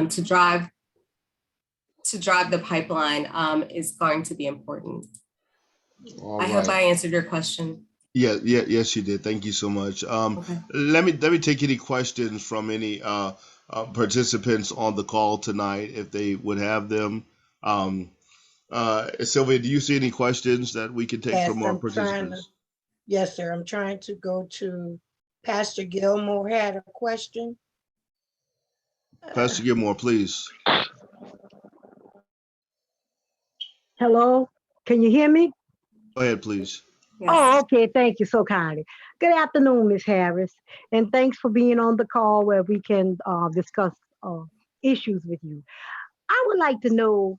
to drive the pipeline is going to be important. All I right. hope I answered your question. Yes, you did. Thank you so much. Okay. Let me take any questions from any participants on the call tonight, if they would have them. Sylvia, do you see any questions that we can take Yes, from our I'm trying to, participants? yes, sir. I'm trying to go to Pastor Gilmore had a question. Pastor Gilmore, please. Hello, can you hear me? Go ahead, please. Yes. Oh, okay. Thank you so kindly. Good afternoon, Ms. Harris, and thanks for being on the call where we can discuss issues with you. I would like to know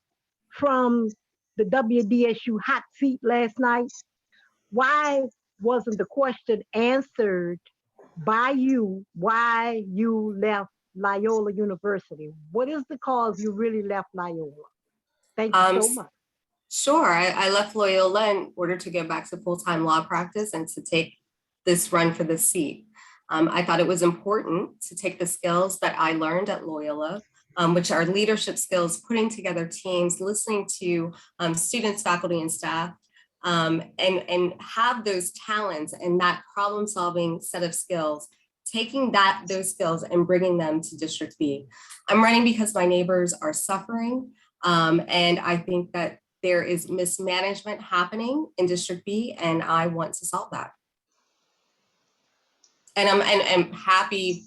from the WDSU hot seat last night, why wasn't the question answered by you why you left Loyola University? What is the cause you really left Loyola? Thank you so much. Sure. I left Loyola in order to go back to full-time law practice and to take this run for the seat. I thought it was important to take the skills that I learned at Loyola, which are leadership skills, putting together teams, listening to students, faculty, and staff, and have those talents and that problem-solving set of skills, taking those skills and bringing them to District B. I'm running because my neighbors are suffering, and I think that there is mismanagement happening in District B, and I want to solve that. And I'm happy,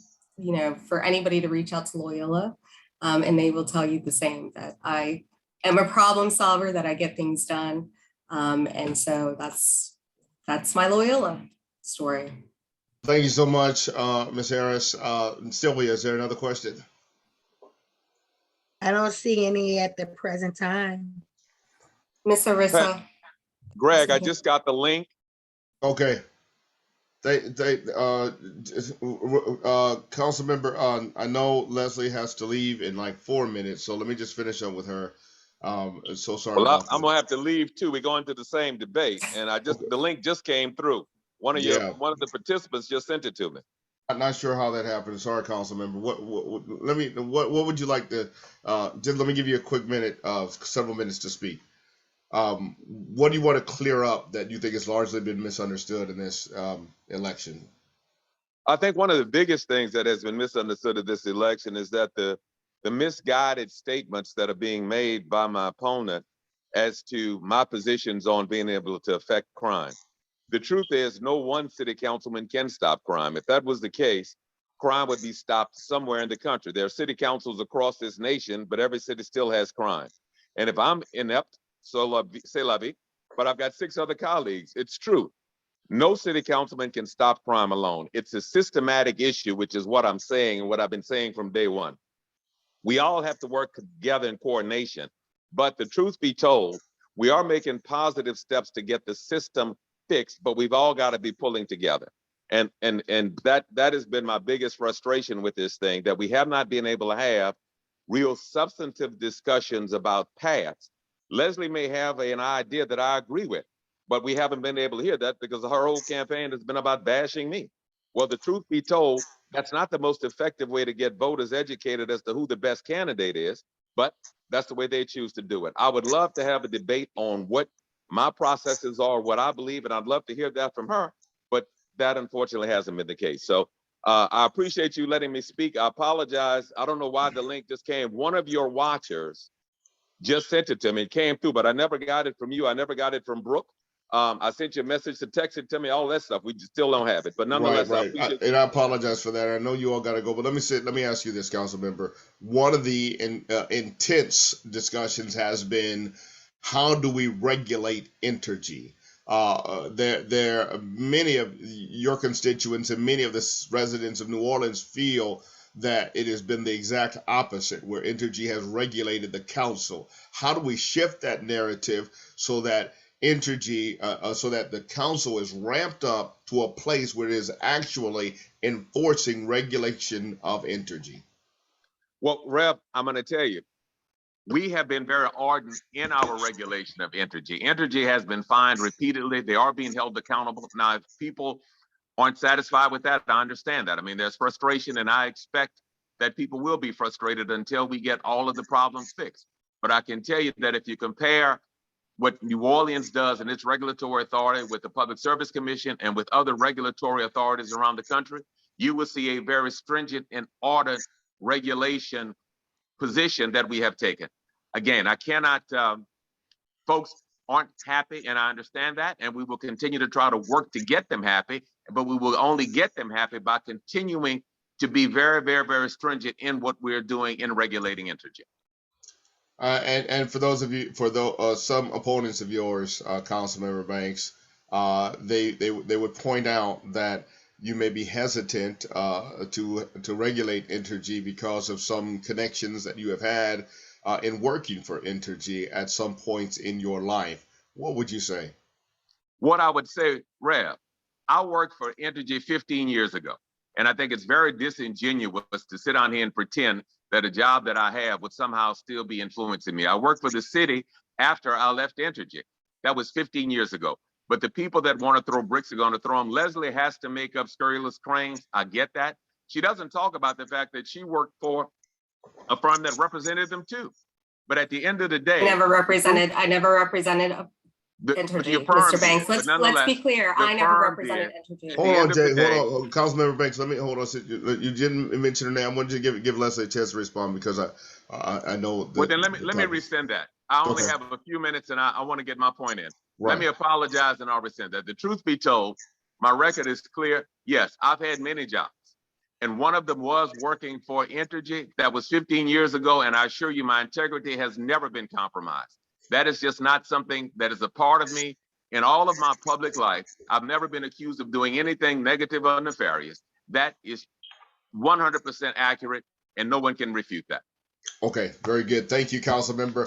for anybody to reach out to Loyola, and they will tell you the same, that I am a problem solver, that I get things done. And so that's my Loyola story. Thank you so much, Ms. Harris. Sylvia, is there another question? I don't see any at the present time. Ms. Arisa. Greg, I just got the link. Okay. Council member, I know Leslie has to leave in like 4 minutes, so let me just finish up with her. So sorry. Well, about I'm that. gonna have to leave too. We're going to the same debate, and the link just came through. One of the participants just sent it to me. I'm not sure how that happened. Sorry, council member. What would you like to? Just let me give you a quick minute, several minutes to speak. What do you want to clear up that you think has largely been misunderstood in this election? I think one of the biggest things that has been misunderstood of this election is that the misguided statements that are being made by my opponent as to my positions on being able to affect crime. The truth is, no one city councilman can stop crime. If that was the case, crime would be stopped somewhere in the country. There are city councils across this nation, but every city still has crime. And if I'm inept, c'est la vie, but I've got 6 other colleagues. It's true. No city councilman can stop crime alone. It's a systematic issue, which is what I'm saying and what I've been saying from day one. We all have to work together in coordination. But the truth be told, we are making positive steps to get the system fixed, but we've all got to be pulling together. And that has been my biggest frustration with this thing, that we have not been able to have real substantive discussions about paths. Leslie may have an idea that I agree with, but we haven't been able to hear that because her whole campaign has been about bashing me. Well, the truth be told, that's not the most effective way to get voters educated as to who the best candidate is, but that's the way they choose to do it. I would love to have a debate on what my processes are, what I believe, and I'd love to hear that from her, but that unfortunately hasn't been the case. So I appreciate you letting me speak. I apologize. I don't know why the link just came. One of your watchers just sent it to me. It came through, but I never got it from you. I never got it from Brooke. I sent you a message to text it to me, all that stuff. We just still don't have it, but nonetheless, right. I apologize for that. I know you all got to go, but let me ask you this, council member. One of the intense discussions has been, how do we regulate Entergy? There are many of your constituents and many of the residents of New Orleans feel that it has been the exact opposite, where Entergy has regulated the council. How do we shift that narrative so that Entergy, so that the council is ramped up to a place where it is actually enforcing regulation of Entergy? Well, Rev, I'm going to tell you, we have been very ardent in our regulation of Entergy. Entergy has been fined repeatedly. They are being held accountable. Now, if people aren't satisfied with that, I understand that. I mean, there's frustration, and I expect that people will be frustrated until we get all of the problems fixed. But I can tell you that if you compare what New Orleans does and its regulatory authority with the Public Service Commission and with other regulatory authorities around the country, you will see a very stringent and ordered regulation position that we have taken. Again, I cannot, folks aren't happy, and I understand that, and we will continue to try to work to get them happy, but we will only get them happy by continuing to be very, very, very stringent in what we're doing in regulating Entergy. And for those of you, some opponents of yours, Councilmember Banks, they would point out that you may be hesitant to regulate Entergy because of some connections that you have had in working for Entergy at some points in your life. What would you say? What I would say, Rev, I worked for Entergy 15 years ago, and I think it's very disingenuous to sit down here and pretend that a job that I have would somehow still be influencing me. I worked for the city after I left Entergy. That was 15 years ago. But the people that want to throw bricks are going to throw them. Leslie has to make up scurrilous claims. I get that. She doesn't talk about the fact that she worked for a firm that represented them too. But at the end of the day, I never represented Entergy, Mr. Banks. Let's be clear. I never represented Entergy. Hold on, Jay. Hold on, Councilmember Banks. Let me hold on. You didn't mention her name. I wanted you to give Leslie a chance to respond because I know. Well, then let me rescind that. I only have a few minutes, and I want to get my point in. Right. Let me apologize, and I'll rescind that. The truth be told, my record is clear. Yes, I've had many jobs, and one of them was working for Entergy. That was 15 years ago, and I assure you, my integrity has never been compromised. That is just not something that is a part of me. In all of my public life, I've never been accused of doing anything negative or nefarious. That is 100% accurate, and no one can refute that. Okay, very good. Thank you, Councilmember.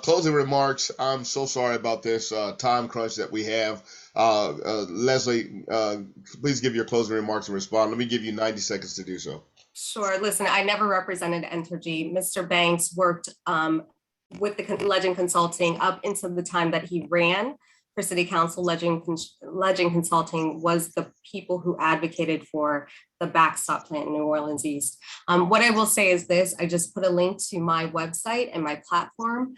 Closing remarks. I'm so sorry about this time crunch that we have. Leslie, please give your closing remarks and respond. Let me give you 90 seconds to do so. Sure. Listen, I never represented Entergy. Mr. Banks worked with the Legend Consulting up until the time that he ran for City Council. Legend Consulting was the people who advocated for the backstop plant in New Orleans East. What I will say is this: I just put a link to my website and my platform.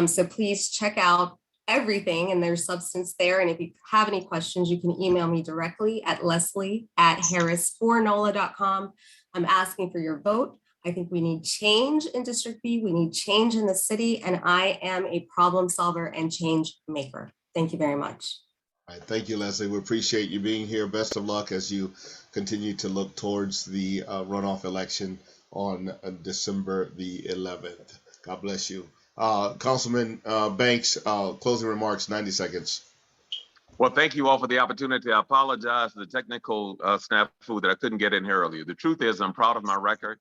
So please check out everything, and there's substance there. And if you have any questions, you can email me directly at leslie@harris4nola.com. I'm asking for your vote. I think we need change in District B. We need change in the city, and I am a problem solver and change maker. Thank you very much. All right, thank you, Leslie. We appreciate you being here. Best of luck as you continue to look towards the runoff election on December the 11th. God bless you. Councilman Banks, closing remarks, 90 seconds. Well, thank you all for the opportunity. I apologize for the technical snafu that I couldn't get in here earlier. The truth is, I'm proud of my record.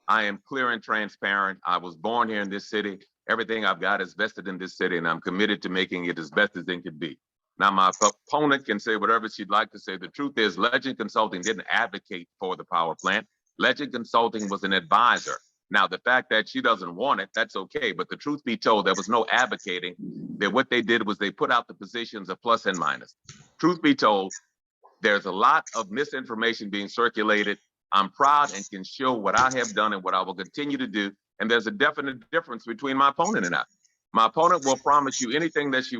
I am clear and transparent. I was born here in this city. Everything I've got is vested in this city, and I'm committed to making it as best as it could be. Now, my opponent can say whatever she'd like to say. The truth is, Legend Consulting didn't advocate for the power plant. Legend Consulting was an advisor. Now, the fact that she doesn't want it, that's okay. But the truth be told, there was no advocating. That what they did was they put out the positions of plus and minus. Truth be told, there's a lot of misinformation being circulated. I'm proud and can show what I have done and what I will continue to do. And there's a definite difference between my opponent and I. My opponent will promise you anything that she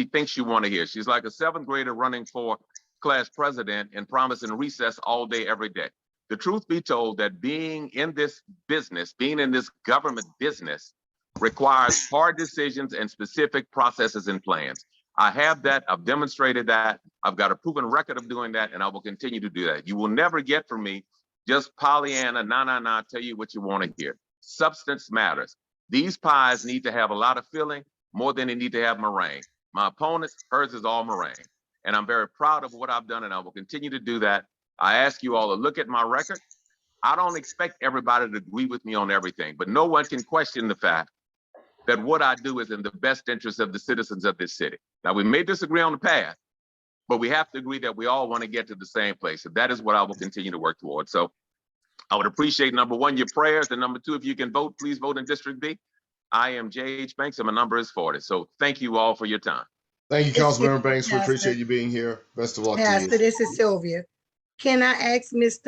thinks you want to hear. She's like a 7th grader running for class president and promising recess all day, every day. The truth be told, that being in this business, being in this government business, requires hard decisions and specific processes and plans. I have that. I've demonstrated that. I've got a proven record of doing that, and I will continue to do that. You will never get from me just Pollyanna, tell you what you want to hear. Substance matters. These pies need to have a lot of filling more than they need to have meringue. My opponents, hers is all meringue. And I'm very proud of what I've done, and I will continue to do that. I ask you all to look at my record. I don't expect everybody to agree with me on everything, but no one can question the fact that what I do is in the best interest of the citizens of this city. Now, we may disagree on the path, but we have to agree that we all want to get to the same place. And that is what I will continue to work towards. So I would appreciate, number one, your prayers. And number two, if you can vote, please vote in District B. I am J.H. Banks, and my number is 40. So thank you all for your time. Thank you, Councilmember Banks. We appreciate you being here. Best of luck to you. This is Sylvia. Can I ask Ms.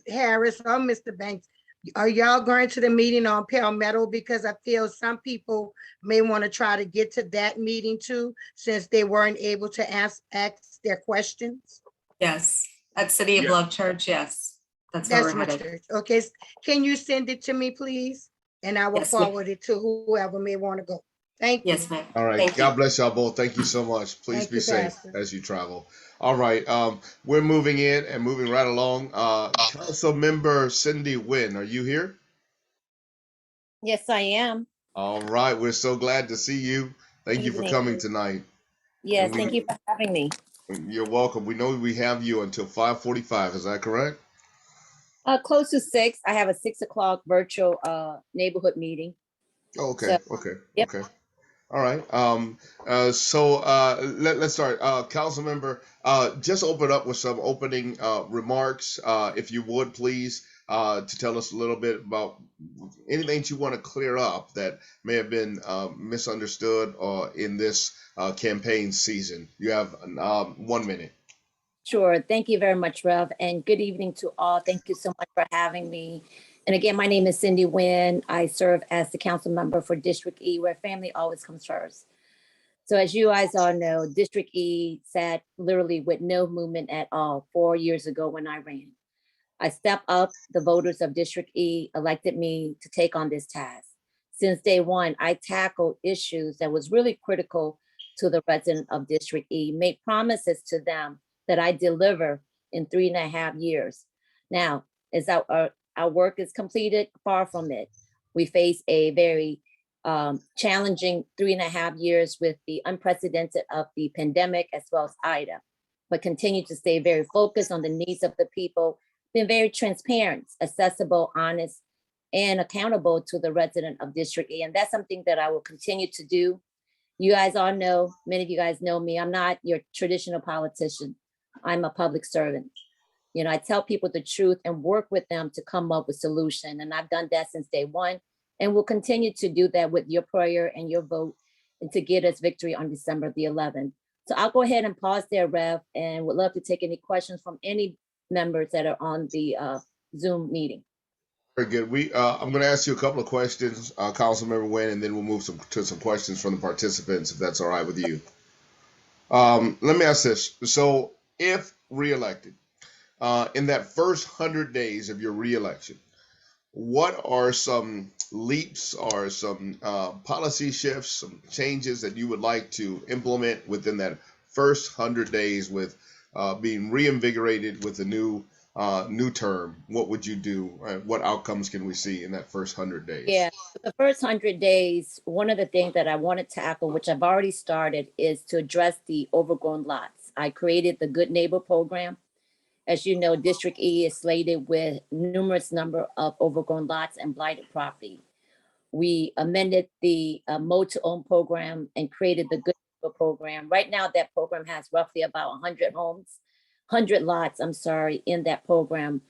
Harris or Mr. Banks, Are y'all going to the meeting on Palmetto? Because I feel some people may want to try to get to that meeting too, since they weren't able to ask their questions. Yes, at City of Yeah. Love Church, yes. That's where That's we're my headed. church. Okay, can you send it to me, please? And I will Yes, ma'am. forward it to whoever may want to go. Thank you. Yes, ma'am. All right. Thank you. God bless y'all both. Thank you so much. Please Thank be you, safe Pastor. as you travel. All right. We're moving in and moving right along. Council member Cindy Wynn, are you here? Yes, I am. All right. We're so glad to see you. Thank you for Evening. coming tonight. Yes, And thank you for having me. you're welcome. We know we have you until 5:45. Is that correct? Close to 6. I have a 6 o'clock virtual neighborhood meeting. Oh, okay. So, Okay. yep. Okay. All right. Let's start. Council member, just open up with some opening remarks, if you would, please, to tell us a little bit about anything that you want to clear up that may have been misunderstood in this campaign season. You have 1 minute. Sure. Thank you very much, Rev. And good evening to all. Thank you so much for having me. And again, my name is Cindy Wynn. I serve as the council member for District E, where family always comes first. So as you guys all know, District E sat literally with no movement at all 4 years ago when I ran. I stepped up, the voters of District E elected me to take on this task. Since day one, I tackled issues that was really critical to the resident of District E, made promises to them that I deliver in 3.5 years. Now, as our work is completed, far from it. We face a very challenging 3.5 years with the unprecedented of the pandemic as well as Ida, but continue to stay very focused on the needs of the people, been very transparent, accessible, honest, and accountable to the resident of District E. And that's something that I will continue to do. You guys all know, many of you guys know me, I'm not your traditional politician. I'm a public servant. You know, I tell people the truth and work with them to come up with solution. And I've done that since day one and will continue to do that with your prayer and your vote and to get us victory on December the 11th. So I'll go ahead and pause there, Rev, and would love to take any questions from any members that are on the Zoom meeting. Very good. I'm going to ask you a couple of questions, Councilmember Wynn, and then we'll move to some questions from the participants, if that's all right with you. Let me ask this. So, if reelected, in that first 100 days of your reelection, what are some leaps or some policy shifts, some changes that you would like to implement within that first 100 days with being reinvigorated with a new term? What would you do? What outcomes can we see in that first 100 days? Yeah, the first 100 days, one of the things that I want to tackle, which I've already started, is to address the overgrown lots. I created the Good Neighbor Program. As you know, District E is slated with numerous number of overgrown lots and blighted property. We amended the Mode to Own program and created the Good Neighbor Program. Right now, that program has roughly about 100 homes, 100 lots, I'm sorry, in that program.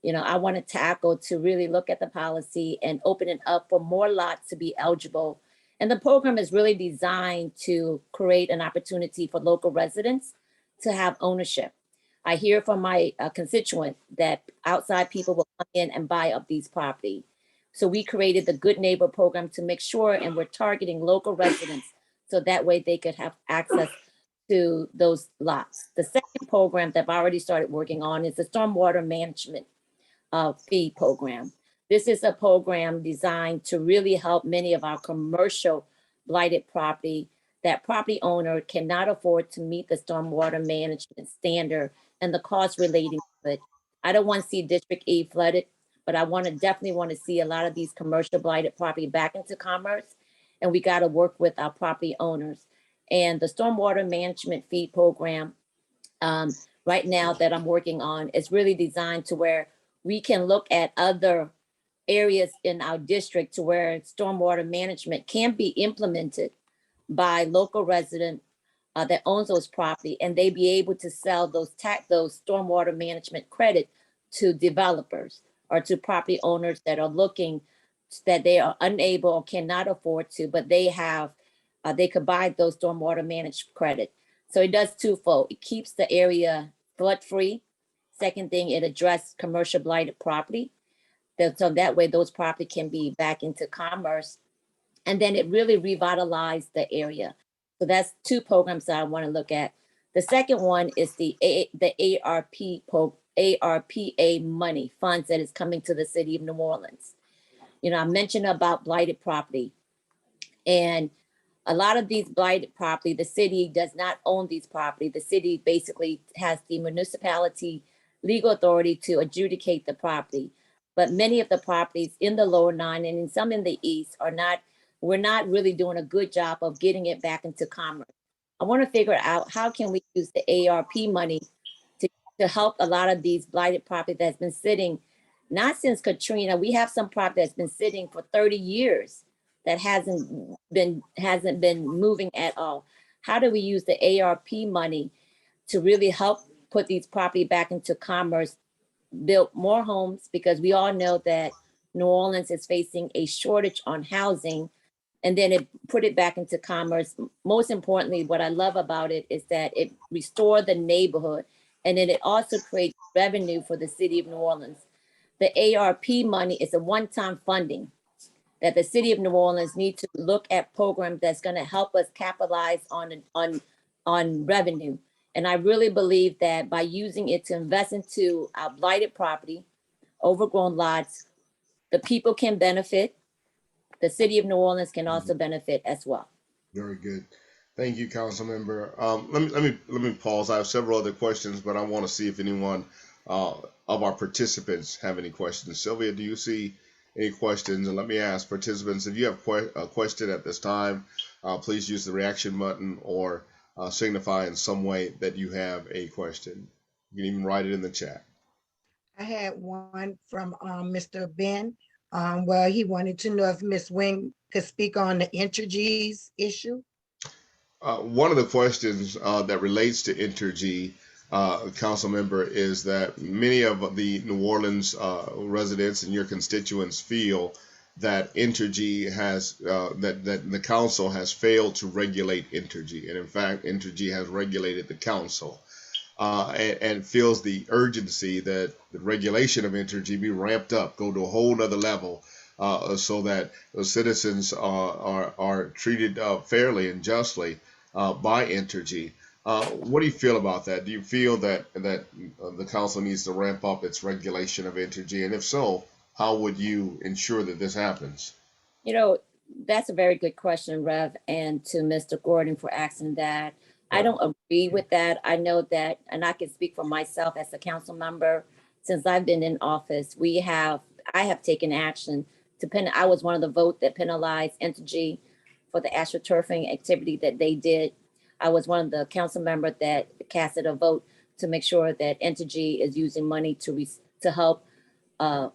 You know, I want to tackle to really look at the policy and open it up for more lots to be eligible. And the program is really designed to create an opportunity for local residents to have ownership. I hear from my constituent that outside people will come in and buy up these property. So we created the Good Neighbor Program to make sure, and we're targeting local residents so that way they could have access to those lots. The second program that I've already started working on is the Stormwater Management Fee Program. This is a program designed to really help many of our commercial blighted property that property owner cannot afford to meet the stormwater management standard and the cost relating to it. I don't want to see District E flooded, but I definitely want to see a lot of these commercial blighted property back into commerce. And we got to work with our property owners. And the Stormwater Management Fee Program right now that I'm working on is really designed to where we can look at other areas in our district to where stormwater management can be implemented by local resident that owns those property, and they be able to sell those stormwater management credit to developers or to property owners that are looking, that they are unable or cannot afford to, but they have, they could buy those stormwater managed credit. So it does twofold. It keeps the area flood free. Second thing, it addresses commercial blighted property. So that way those property can be back into commerce. And then it really revitalized the area. So that's two programs that I want to look at. The second one is the ARPA money funds that is coming to the city of New Orleans. You know, I mentioned about blighted property, and a lot of these blighted property, the city does not own these property. The city basically has the municipality legal authority to adjudicate the property. But many of the properties in the lower nine and in some in the east are not, we're not really doing a good job of getting it back into commerce. I want to figure out how can we use the ARP money to help a lot of these blighted property that's been sitting, not since Katrina. We have some property that's been sitting for 30 years that hasn't been moving at all. How do we use the ARP money to really help put these property back into commerce, build more homes, because we all know that New Orleans is facing a shortage on housing, and then it put it back into commerce. Most importantly, what I love about it is that it restored the neighborhood, and then it also creates revenue for the city of New Orleans. The ARP money is a one-time funding that the city of New Orleans needs to look at programs that's going to help us capitalize on revenue. And I really believe that by using it to invest into our blighted property, overgrown lots, the people can benefit. The city of New Orleans can also benefit as well. Very good. Thank you, council member. Let me pause. I have several other questions, but I want to see if anyone of our participants have any questions. Sylvia, do you see any questions? And let me ask participants, if you have a question at this time, please use the reaction button or signify in some way that you have a question. You can even write it in the chat. I had one from Mr. Ben. Well, he wanted to know if Ms. Wing could speak on the Entergy's issue. One of the questions that relates to Entergy, council member, is that many of the New Orleans residents and your constituents feel that Entergy has that the council has failed to regulate Entergy, and in fact, Entergy has regulated the council, and feels the urgency that the regulation of Entergy be ramped up, go to a whole nother level, so that the citizens are treated fairly and justly by Entergy. What do you feel about that? Do you feel that the council needs to ramp up its regulation of Entergy? And if so, how would you ensure that this happens? You know, that's a very good question, Rev, and to Mr. Gordon for asking that. I don't agree with that. I know that, and I can speak for myself as a council member. Since I've been in office, I have taken action I was one of the vote that penalized Entergy for the astroturfing activity that they did. I was one of the council members that casted a vote to make sure that Entergy is using money to help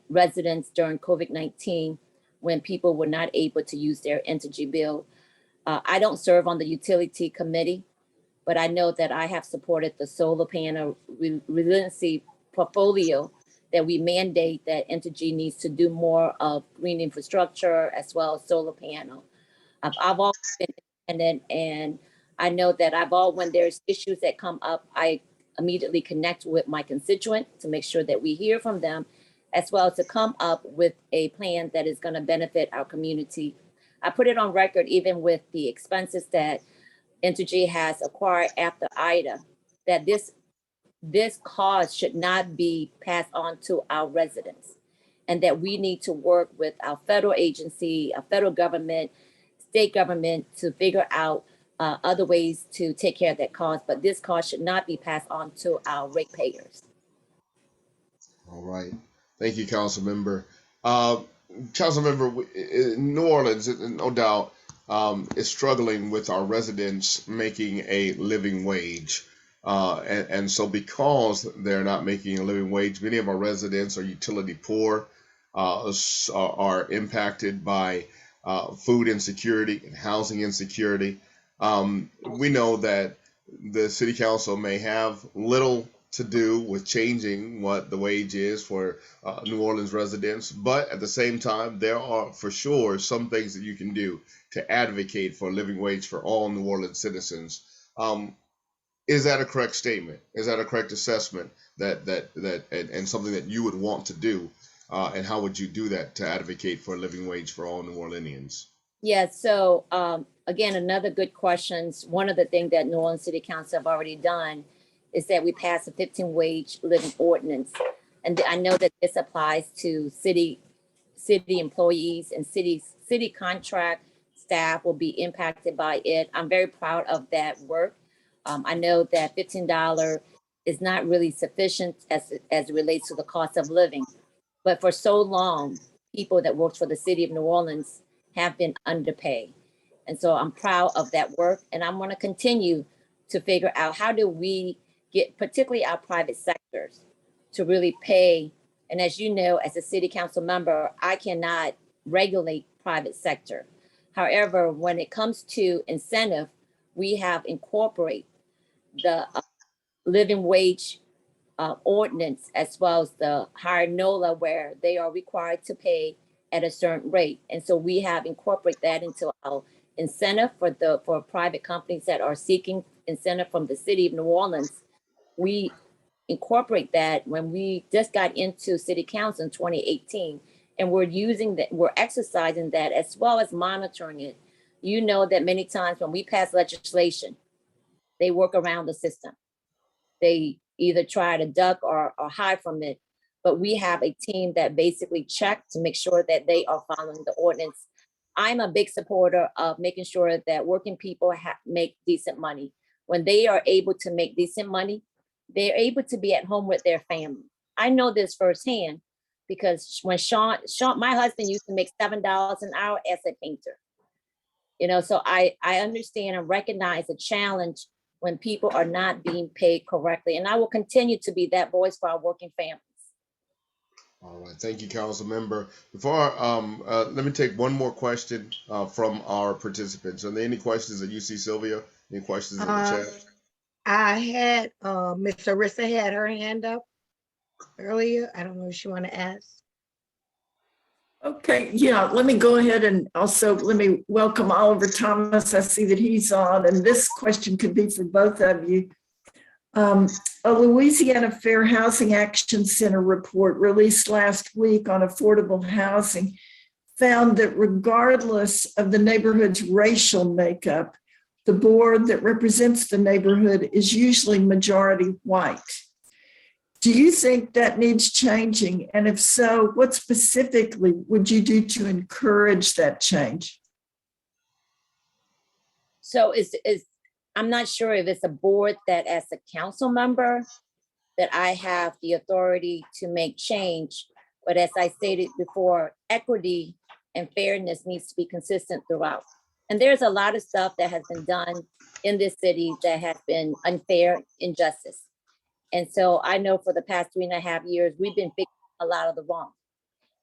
residents during COVID-19 when people were not able to use their Entergy bill. I don't serve on the utility committee, but I know that I have supported the solar panel resiliency portfolio that we mandate that Entergy needs to do more of green infrastructure as well as solar panel. I've always been independent, and I know that when there's issues that come up, I immediately connect with my constituent to make sure that we hear from them, as well as to come up with a plan that is going to benefit our community. I put it on record, even with the expenses that Entergy has acquired after Ida, that this cost should not be passed on to our residents, and that we need to work with our federal agency, our federal government, state government to figure out other ways to take care of that cost. But this cost should not be passed on to our ratepayers. All right. Thank you, council member. Council member, New Orleans, no doubt, is struggling with our residents making a living wage. And so because they're not making a living wage, many of our residents are utility poor, are impacted by food insecurity and housing insecurity. We know that the city council may have little to do with changing what the wage is for New Orleans residents, but at the same time, there are for sure some things that you can do to advocate for a living wage for all New Orleans citizens. Is that a correct statement? Is that a correct assessment and something that you would want to do and how would you do that to advocate for a living wage for all New Orleanians? Yeah, so again, another good questions. One of the things that New Orleans City Council have already done is that we passed a 15 wage living ordinance. And I know that this applies to city employees and city contract staff will be impacted by it. I'm very proud of that work. I know that $15 is not really sufficient as it relates to the cost of living. But for so long, people that worked for the city of New Orleans have been underpaid. And so I'm proud of that work. And I'm going to continue to figure out how do we get, particularly our private sectors, to really pay. And as you know, as a city council member, I cannot regulate private sector. However, when it comes to incentive, we have incorporated the living wage ordinance as well as the higher NOLA, where they are required to pay at a certain rate. And so we have incorporated that into our incentive for private companies that are seeking incentive from the city of New Orleans. We incorporate that when we just got into city council in 2018, and we're exercising that as well as monitoring it. You know that many times when we pass legislation, they work around the system. They either try to duck or hide from it. But we have a team that basically check to make sure that they are following the ordinance. I'm a big supporter of making sure that working people make decent money. When they are able to make decent money, they're able to be at home with their family. I know this firsthand because when Sean, my husband used to make $7 an hour as a painter. You know, so I understand and recognize the challenge when people are not being paid correctly. And I will continue to be that voice for our working families. All right, thank you, Council Member. Before let me take one more question from our participants. Are there any questions that you see, Sylvia? Any questions in the chat? I had Miss Arissa had her hand up earlier. I don't know if she want to ask. Okay, yeah, let me go ahead and also let me welcome Oliver Thomas. I see that he's on, and this question could be for both of you. A Louisiana Fair Housing Action Center report released last week on affordable housing found that regardless of the neighborhood's racial makeup, the board that represents the neighborhood is usually majority white. Do you think that needs changing? And if so, what specifically would you do to encourage that change? So I'm not sure if it's a board that as a council member that I have the authority to make change. But as I stated before, equity and fairness needs to be consistent throughout. And there's a lot of stuff that has been done in this city that has been unfair, injustice. And so I know for the past 3.5 years, we've been fixing a lot of the wrong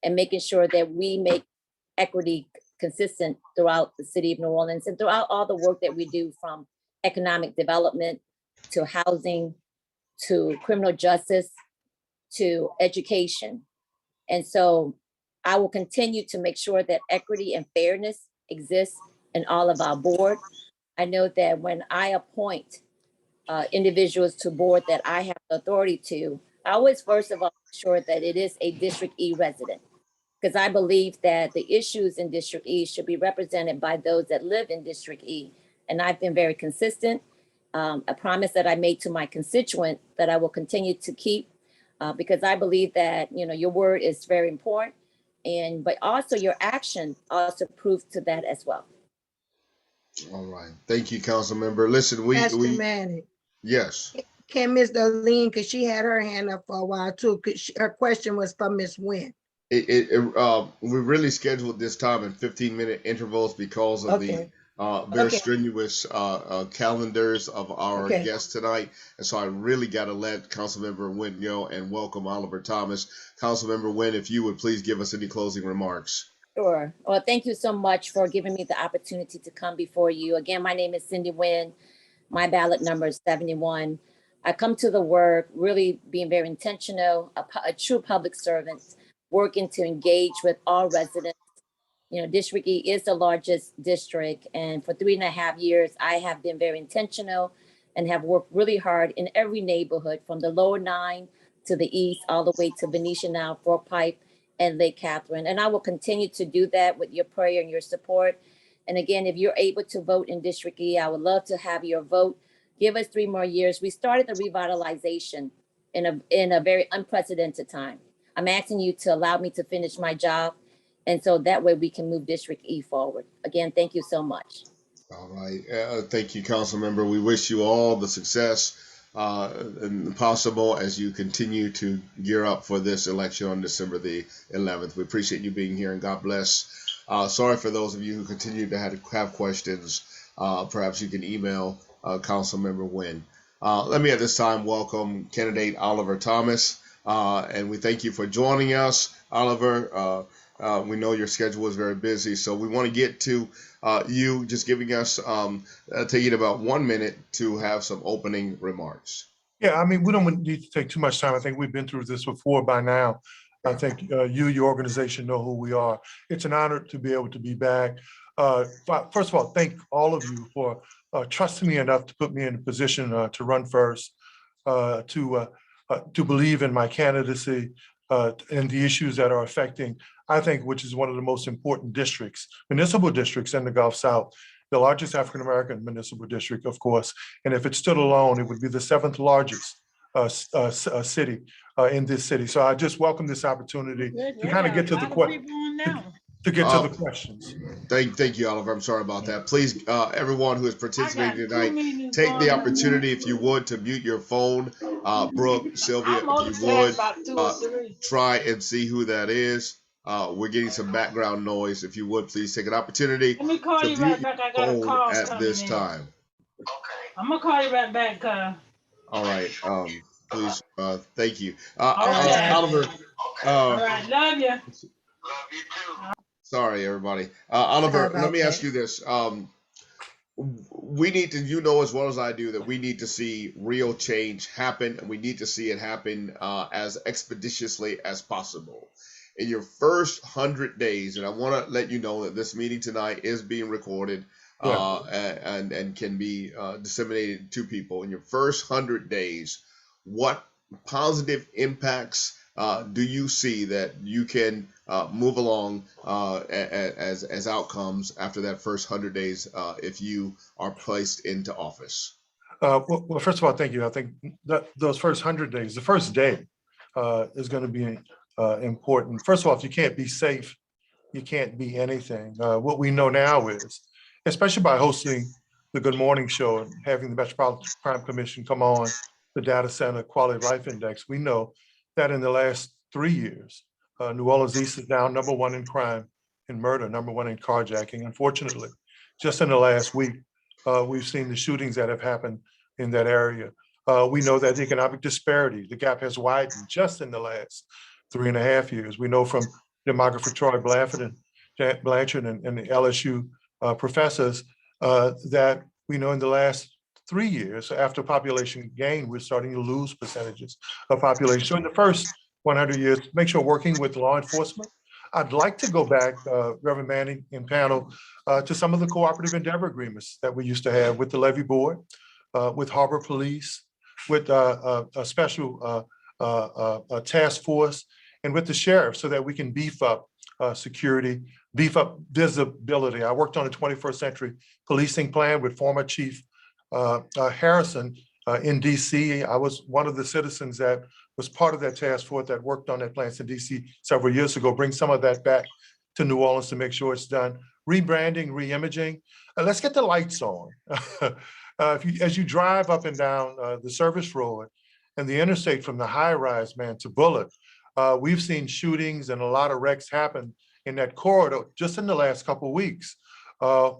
and making sure that we make equity consistent throughout the city of New Orleans and throughout all the work that we do, from economic development to housing, to criminal justice, to education. And so I will continue to make sure that equity and fairness exists in all of our board. I know that when I appoint individuals to board that I have the authority to, I always first of all ensure that it is a District E resident, because I believe that the issues in District E should be represented by those that live in District E. And I've been very consistent. A promise that I made to my constituent that I will continue to keep, because I believe that, you know, your word is very important, but also your action also proves to that as well. All right, thank you, Council Member. Listen, Pastor Manning, yes. can Ms. Darlene, because she had her hand up for a while too, her question was from Ms. Nguyen. We really scheduled this time in 15-minute intervals because of the very strenuous calendars of our guests tonight. And so I really got to let Councilmember Nguyen know and welcome Oliver Thomas. Councilmember Nguyen, if you would please give us any closing remarks. Sure. Well, thank you so much for giving me the opportunity to come before you. Again, my name is Cindy Nguyen. My ballot number is 71. I come to the work really being very intentional, a true public servant, working to engage with all residents. You know, District E is the largest district, and for 3.5 years, I have been very intentional and have worked really hard in every neighborhood, from the lower 9 to the east, all the way to Venetian now, Fort Pipe, and Lake Catherine. And I will continue to do that with your prayer and your support. And again, if you're able to vote in District E, I would love to have your vote. Give us 3 more years. We started the revitalization in a very unprecedented time. I'm asking you to allow me to finish my job. And so that way we can move District E forward. Again, thank you so much. All right. Thank you, council member. We wish you all the success and possible as you continue to gear up for this election on December the 11th. We appreciate you being here, and God bless. Sorry for those of you who continue to have questions. Perhaps you can email council member Nguyen. Let me at this time welcome candidate Oliver Thomas, and we thank you for joining us, Oliver. We know your schedule is very busy, so we want to get to you just giving us, taking about 1 minute to have some opening remarks. Yeah, I mean, we don't need to take too much time. I think we've been through this before by now. I think your organization know who we are. It's an honor to be able to be back. First of all, thank all of you for trusting me enough to put me in a position to run first, to believe in my candidacy and the issues that are affecting, I think, which is one of the most important districts, municipal districts in the Gulf South, the largest African-American municipal district, of course. And if it stood alone, it would be the 7th largest city in this city. So I just welcome this opportunity to kind of get to the questions. Thank you, Oliver. I'm sorry about that. Please, everyone who is participating tonight, take the opportunity, if you would, to mute your phone. Brooke, Sylvia, if you would, try and see who that is. We're getting some background noise. If you would, please take an opportunity to mute your phone at this time. Okay. I'm gonna call you right back, All right. Please, thank you. Okay. Oliver. All right, love you. Love you too. Sorry, everybody. Oliver, let me ask you this. We need to, you know as well as I do, that we need to see real change happen, and we need to see it happen as expeditiously as possible. In your first 100 days, and I want to let you know that this meeting tonight is being recorded and can be disseminated to people. In your first 100 days, what positive impacts do you see that you can move along as outcomes after that first 100 days if you are placed into office? Well, first of all, thank you. I think that those first 100 days, the first day is going to be important. First of all, if you can't be safe, you can't be anything. What we know now is, especially by hosting the Good Morning Show and having the Metropolitan Crime Commission come on the Data Center Quality of Life Index, we know that in the last 3 years, New Orleans East is now #1 in crime and murder, #1 in carjacking. Unfortunately, just in the last week, we've seen the shootings that have happened in that area. We know that the economic disparity, the gap has widened just in the last 3.5 years. We know from demographer Troy Blanchard and the LSU professors that we know in the last 3 years after population gain, we're starting to lose percentages of population. So in the first 100 years, make sure working with law enforcement. I'd like to go back, Reverend Manning and panel, to some of the cooperative endeavor agreements that we used to have with the Levee Board, with Harbor Police, with a special task force, and with the sheriff, so that we can beef up security, beef up visibility. I worked on a 21st century policing plan with former Chief Harrison in DC. I was one of the citizens that was part of that task force that worked on that plan in DC several years ago. Bring some of that back to New Orleans to make sure it's done. Rebranding, re-imaging. Let's get the lights on. As you drive up and down the service road and the interstate from the high rise, man, to Bullitt, we've seen shootings and a lot of wrecks happen in that corridor just in the last couple of weeks,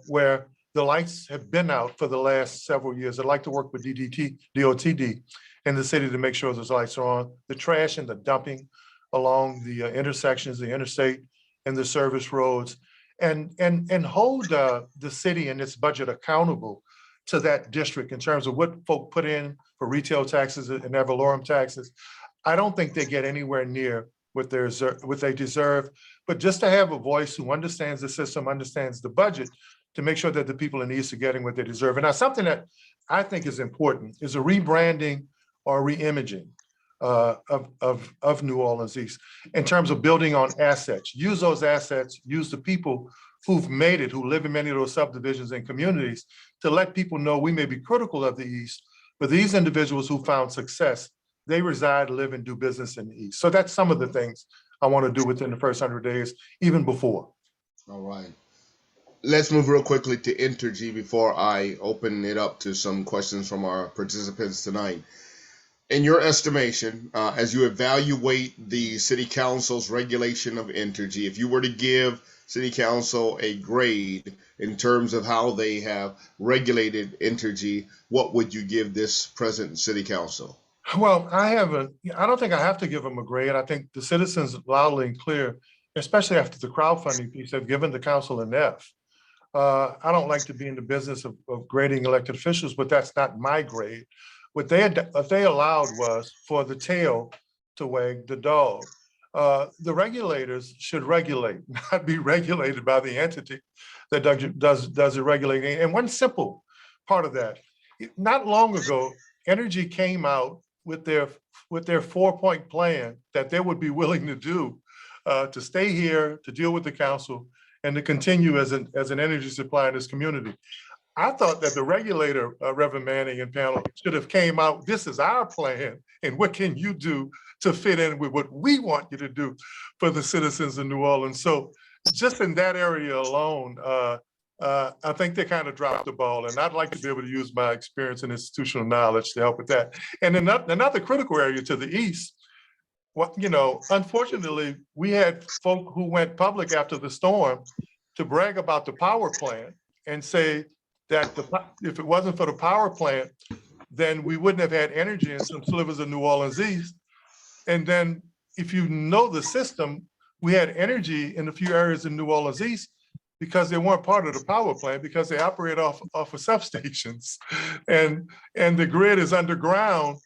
where the lights have been out for the last several years. I'd like to work with DOTD in the city to make sure those lights are on. The trash and the dumping along the intersections, the interstate and the service roads, and hold the city and its budget accountable to that district in terms of what folk put in for retail taxes and ad valorem taxes. I don't think they get anywhere near what they deserve, but just to have a voice who understands the system, understands the budget, to make sure that the people in the East are getting what they deserve. And now something that I think is important is a rebranding or re-imaging. of New Orleans East in terms of building on assets. Use those assets, use the people who've made it, who live in many of those subdivisions and communities, to let people know we may be critical of the East, but these individuals who found success, they reside, live, and do business in the East. So that's some of the things I want to do within the first 100 days, even before. All right. Let's move real quickly to Entergy before I open it up to some questions from our participants tonight. In your estimation, as you evaluate the City Council's regulation of Entergy, if you were to give City Council a grade in terms of how they have regulated Entergy, what would you give this present City Council? Well, I don't think I have to give them a grade. I think the citizens loudly and clear, especially after the crowdfunding piece, have given the council an F. I don't like to be in the business of grading elected officials, but that's not my grade. What they allowed was for the tail to wag the dog. The regulators should regulate, not be regulated by the entity that does the regulating. And one simple part of that, not long ago, Entergy came out with their 4-point plan that they would be willing to do to stay here, to deal with the council, and to continue as an energy supplier in this community. I thought that the regulator, Reverend Manning and panel, should have came out, this is our plan, and what can you do to fit in with what we want you to do for the citizens of New Orleans? So just in that area alone, I think they kind of dropped the ball, and I'd like to be able to use my experience and institutional knowledge to help with that. And another critical area to the east, unfortunately, we had folk who went public after the storm to brag about the power plant and say that if it wasn't for the power plant, then we wouldn't have had energy in some slivers of New Orleans East. And then if you know the system, we had energy in a few areas in New Orleans East because they weren't part of the power plant, because they operate off of substations, and the grid is underground.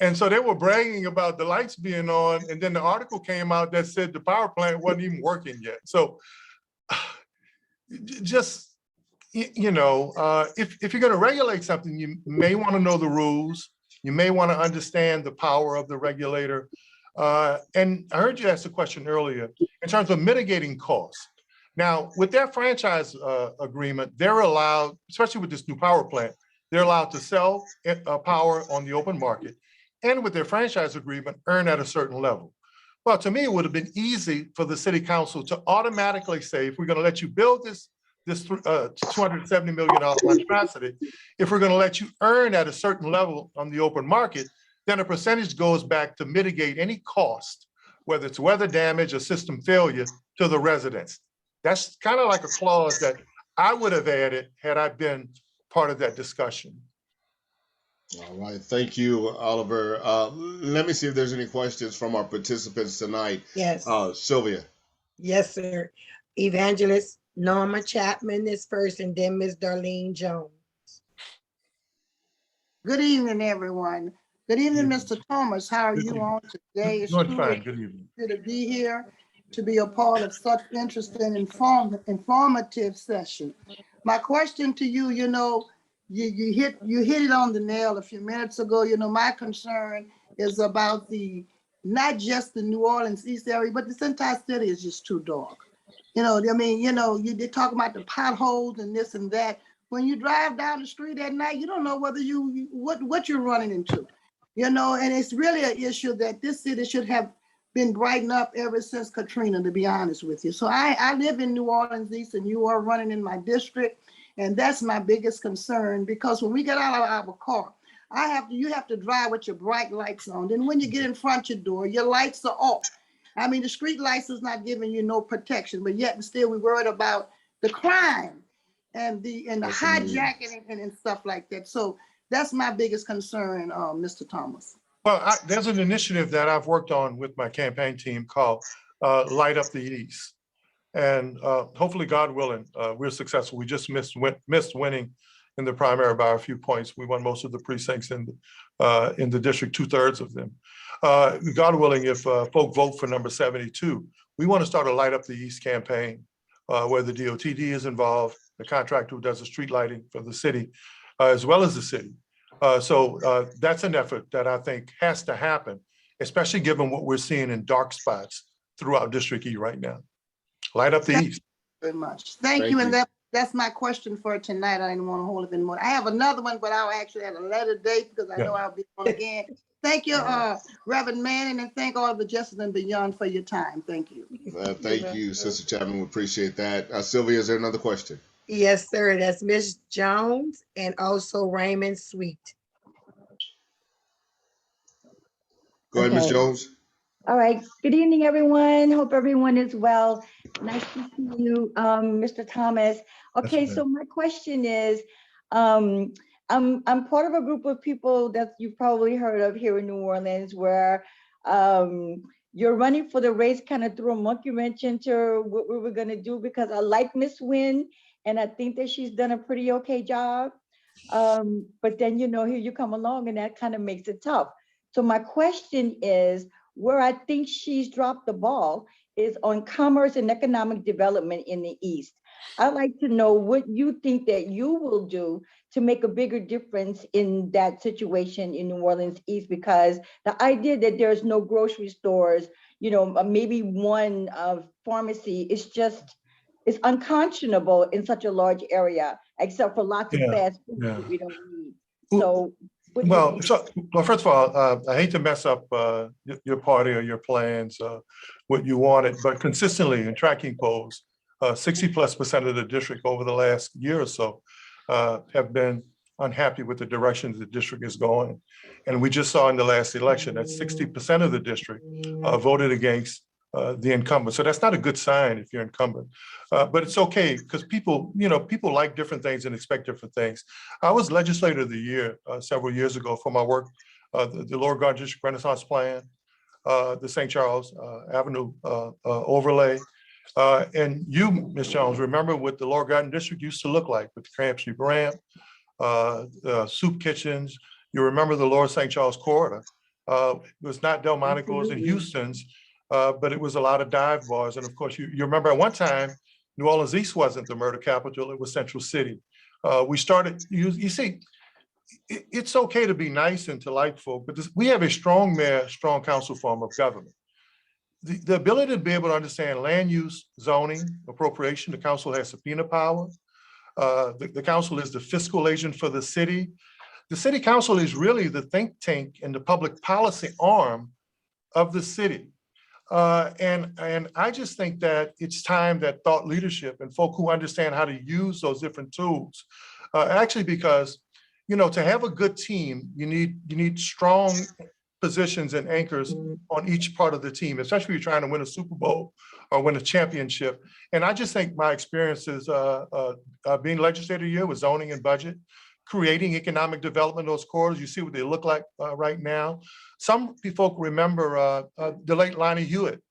And so they were bragging about the lights being on, and then the article came out that said the power plant wasn't even working yet. So just, if you're going to regulate something, you may want to know the rules. You may want to understand the power of the regulator. And I heard you ask the question earlier in terms of mitigating costs. Now, with that franchise agreement, they're allowed, especially with this new power plant, they're allowed to sell power on the open market, and with their franchise agreement, earn at a certain level. Well, to me, it would have been easy for the city council to automatically say, if we're going to let you build this $270 million monstrosity, if we're going to let you earn at a certain level on the open market, then a percentage goes back to mitigate any cost, whether it's weather damage or system failure, to the residents. That's kind of like a clause that I would have added had I been part of that discussion. All right, thank you, Oliver. Let me see if there's any questions from our participants tonight. Yes. Sylvia. Yes, sir. Evangelist Norma Chapman is first, and then Ms. Darlene Jones. Good evening, everyone. Good evening, Mr. Thomas. How are you on today? It's Doing fine. truly Good evening. good to be here, to be a part of such interesting, informative session. My question to you, you hit it on the nail a few minutes ago. My concern is about not just the New Orleans East area, but this entire city is just too dark. They talk about the potholes and this and that. When you drive down the street at night, you don't know whether what you're running into, and it's really an issue that this city should have been brightened up ever since Katrina, to be honest with you. So I live in New Orleans East, and you are running in my district, and that's my biggest concern, because when we get out of our car, you have to drive with your bright lights on. Then when you get in front of your door, your lights are off. I mean, the street lights is not giving you no protection, but yet and still we're worried about the crime and the hijacking and stuff like that. So that's my biggest concern, Mr. Thomas. Well, there's an initiative that I've worked on with my campaign team called Light Up the East. And hopefully, God willing, we're successful. We just missed winning in the primary by a few points. We won most of the precincts in the district, 2/3 of them. God willing, if folk vote for number 72, we want to start a Light Up the East campaign where the DOTD is involved, the contractor who does the street lighting for the city, as well as the city. So that's an effort that I think has to happen especially given what we're seeing in dark spots throughout District E right now. Light up the East. Very much. Thank you. And that's my question for tonight. I didn't want to hold it anymore. I have another one, but I'll actually have a later date because I know I'll be on again. Thank you, Reverend Manning, and thank all the Justice and Beyond for your time. Thank you. Thank you, Sister Chapman. We appreciate that. Sylvia, is there another question? Yes, sir. That's Ms. Jones and also Raymond Sweet. Go ahead, Ms. Okay. Jones. All right. Good evening, everyone. Hope everyone is well. Nice to see you, Mr. Thomas. Okay, so my question is, I'm part of a group of people that you've probably heard of here in New Orleans, where you're running for the race, kind of threw a monkey wrench into what we were going to do, because I like Miss Wynn, and I think that she's done a pretty okay job. But then, you know, here you come along, and that kind of makes it tough. So my question is, where I think she's dropped the ball is on commerce and economic development in the East. I'd like to know what you think that you will do to make a bigger difference in that situation in New Orleans East, because the idea that there's no grocery stores, you know, maybe one pharmacy, is just, it's unconscionable in such a large area, except for lots of fast food that we don't need. So well, first of all, I hate to mess up your party or your plans, what you wanted, but consistently in tracking polls, 60+% of the district over the last year or so have been unhappy with the direction the district is going. And we just saw in the last election that 60% of the district voted against the incumbent. So that's not a good sign if you're incumbent, but it's okay, because people, you know, people like different things and expect different things. I was legislator of the year several years ago for my work, the Lower Garden District Renaissance Plan, the St. Charles Avenue overlay. And you, Ms. Jones, remember what the Lower Garden District used to look like with the Cramp Street ramp, soup kitchens. You remember the Lower St. Charles corridor. It was not Delmonico's and Houston's, but it was a lot of dive bars. And of course, you remember at one time, New Orleans East wasn't the murder capital, it was Central City. We started, you see, it's okay to be nice and to like folk, but we have a strong mayor, strong council form of government. The ability to be able to understand land use, zoning, appropriation, the council has subpoena power. The council is the fiscal agent for the city. The city council is really the think tank and the public policy arm of the city. And I just think that it's time that thought leadership and folk who understand how to use those different tools, actually, because, you know, to have a good team, you need strong positions and anchors on each part of the team, especially if you're trying to win a Super Bowl or win a championship. And I just think my experiences being legislator here with zoning and budget, creating economic development in those corridors, you see what they look like right now. Some folk remember the late Lonnie Hewitt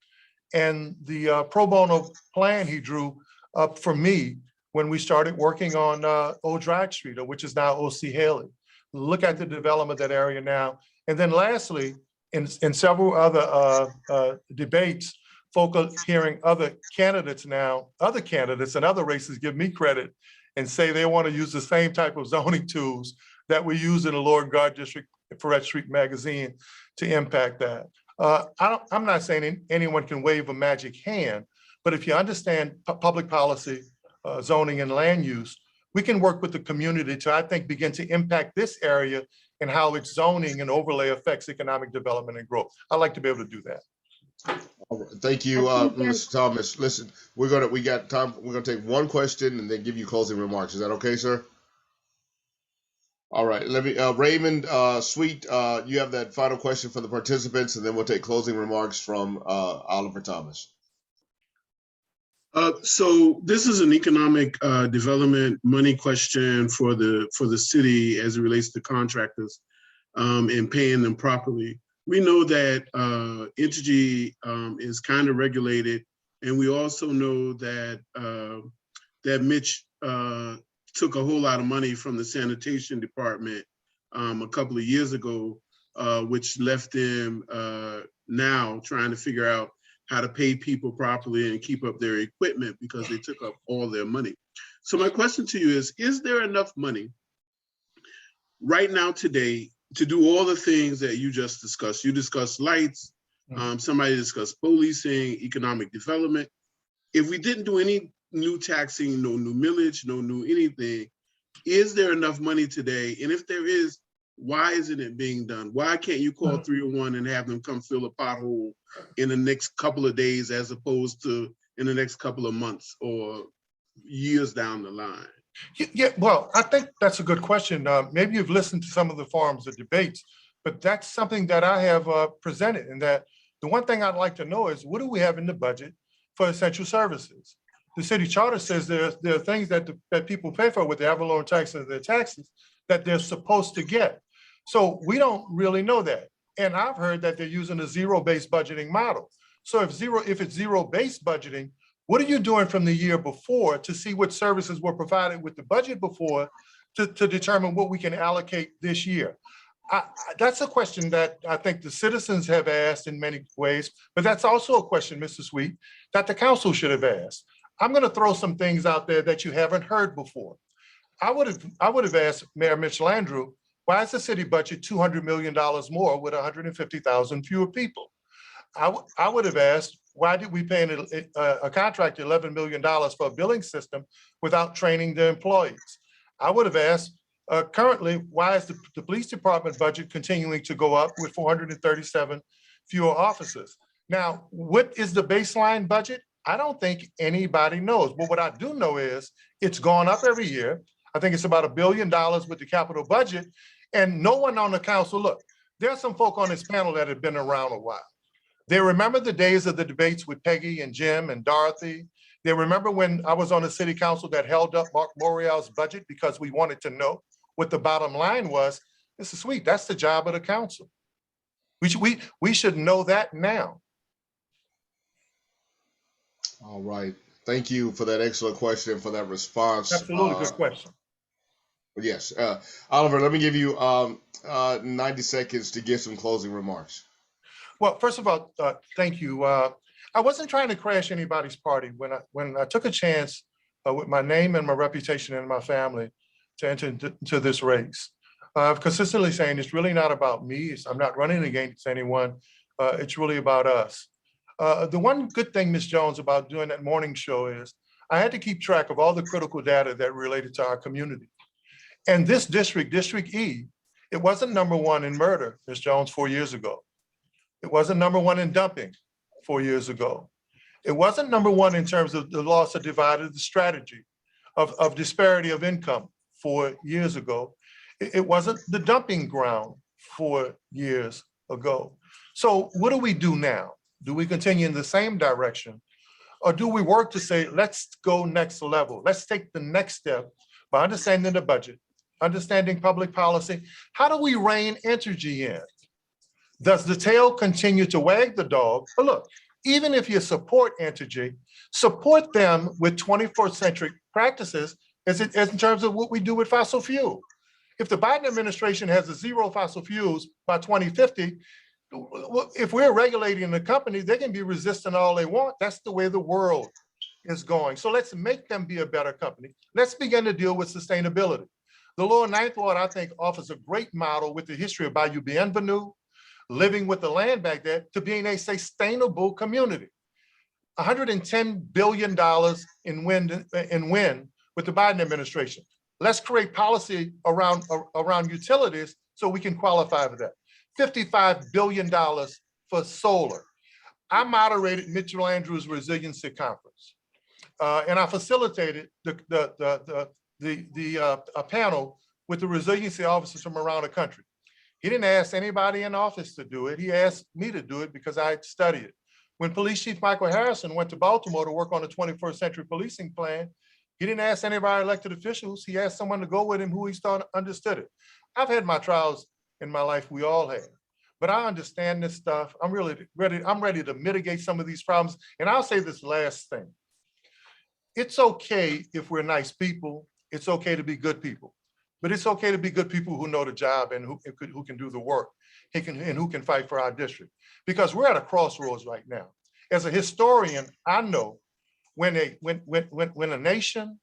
and the pro bono plan he drew up for me when we started working on Old Drag Street, which is now O.C. Haley. Look at the development of that area now. And then lastly, in several other debates, folk are hearing other candidates now, other candidates and other races give me credit and say they want to use the same type of zoning tools that we use in the Lower Guard District, Ferret Street Magazine, to impact that. I'm not saying anyone can wave a magic hand, but if you understand public policy, zoning and land use, we can work with the community to, I think, begin to impact this area and how its zoning and overlay affects economic development and growth. I'd like to be able to do that. All right. Thank you, Mr. Thomas. Listen, we got time. We're gonna take one question and then give you closing remarks. Is that okay, sir? All right. Let me, Raymond Sweet, you have that final question for the participants, and then we'll take closing remarks from Oliver Thomas. So this is an economic development money question for the city as it relates to contractors and paying them properly. We know that Entergy is kind of regulated, and we also know that that Mitch took a whole lot of money from the sanitation department a couple of years ago, which left them now trying to figure out how to pay people properly and keep up their equipment because they took up all their money. So my question to you is there enough money right now today to do all the things that you just discussed. You discussed lights, somebody discussed policing, economic development. If we didn't do any new taxing, no new millage, no new anything, is there enough money today? And if there is, why isn't it being done? Why can't you call 301 and have them come fill a pothole in the next couple of days as opposed to in the next couple of months or years down the line? Yeah, well, I think that's a good question. Maybe you've listened to some of the forums or debates, but that's something that I have presented, and that the one thing I'd like to know is, what do we have in the budget for essential services? The city charter says there are things that people pay for with the ad valorem taxes and their taxes that they're supposed to get. So we don't really know that. And I've heard that they're using a zero-based budgeting model. So if it's zero-based budgeting, what are you doing from the year before to see what services were provided with the budget before to determine what we can allocate this year? That's a question that I think the citizens have asked in many ways, but that's also a question, Mr. Sweet, that the council should have asked. I'm going to throw some things out there that you haven't heard before. I would have asked Mayor Mitchell Landrieu, why is the city budget $200 million more with 150,000 fewer people? I would have asked, why did we pay a contract $11 million for a billing system without training the employees? I would have asked, currently, why is the police department budget continuing to go up with 437 fewer officers? Now, what is the baseline budget? I don't think anybody knows. But what I do know is it's gone up every year. I think it's about $1 billion with the capital budget. And no one on the council, look, there are some folk on this panel that have been around a while. They remember the days of the debates with Peggy and Jim and Dorothy. They remember when I was on the city council that held up Mark Morial's budget because we wanted to know what the bottom line was. Mr. Sweet, that's the job of the council. We should know that now. All right. Thank you for that excellent question, for that response. Absolutely, good question. Yes. Oliver, let me give you 90 seconds to give some closing remarks. Well, first of all, thank you. I wasn't trying to crash anybody's party when I took a chance with my name and my reputation and my family to enter into this race. I've consistently saying it's really not about me. I'm not running against anyone. It's really about us. The one good thing, Ms. Jones, about doing that morning show is I had to keep track of all the critical data that related to our community. And this district, District E, it wasn't #1 in murder, Ms. Jones, 4 years ago. It wasn't #1 in dumping 4 years ago. It wasn't #1 in terms of the loss of divided the strategy of disparity of income 4 years ago. It wasn't the dumping ground 4 years ago. So what do we do now? Do we continue in the same direction? Or do we work to say, let's go next level? Let's take the next step by understanding the budget, understanding public policy. How do we rein Entergy in? Does the tail continue to wag the dog? But look, even if you support Entergy, support them with 21st century practices as in terms of what we do with fossil fuel. If the Biden administration has a zero fossil fuels by 2050, if we're regulating the company, they can be resistant all they want. That's the way the world is going. So let's make them be a better company. Let's begin to deal with sustainability. The Lower Ninth Ward, I think, offers a great model with the history of Bayou Bienvenue, living with the land back there, to being a sustainable community. $110 billion in wind with the Biden administration. Let's create policy around utilities so we can qualify for that. $55 billion for solar. I moderated Mitchell Landrieu's resiliency conference, and I facilitated a panel with the resiliency officers from around the country. He didn't ask anybody in office to do it. He asked me to do it because I had studied it. When Police Chief Michael Harrison went to Baltimore to work on the 21st century policing plan, he didn't ask any of our elected officials. He asked someone to go with him who he thought understood it. I've had my trials in my life, we all have, but I understand this stuff. I'm ready to mitigate some of these problems. And I'll say this last thing. It's okay if we're nice people. It's okay to be good people, but it's okay to be good people who know the job and who can do the work and who can fight for our district. Because we're at a crossroads right now. As a historian, I know when a nation,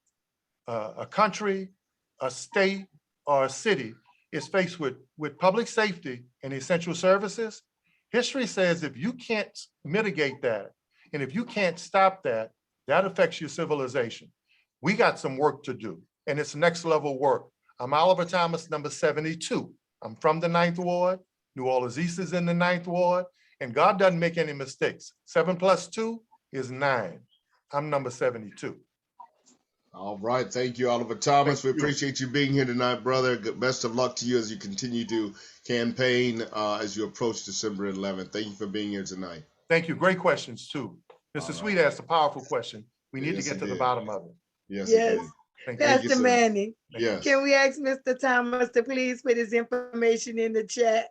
a country, a state, or a city is faced with public safety and essential services, history says if you can't mitigate that, and if you can't stop that, that affects your civilization. We got some work to do, and it's next level work. I'm Oliver Thomas, number 72. I'm from the 9th Ward. New Orleans East is in the 9th Ward, and God doesn't make any mistakes. 7 + 2 is 9. I'm number 72. All right. Thank you, Oliver Thomas. We appreciate you being here tonight, brother. Best of luck to you as you continue to campaign as you approach December 11th. Thank you for being here tonight. Thank you. Great questions, too. Mr. Sweet asked a powerful question. We need to Yes, get he to the did. bottom of it. Yes. Yes. Thank you. Pastor sir. Manning, Yes. can we ask Mr. Thomas to please put his information in the chat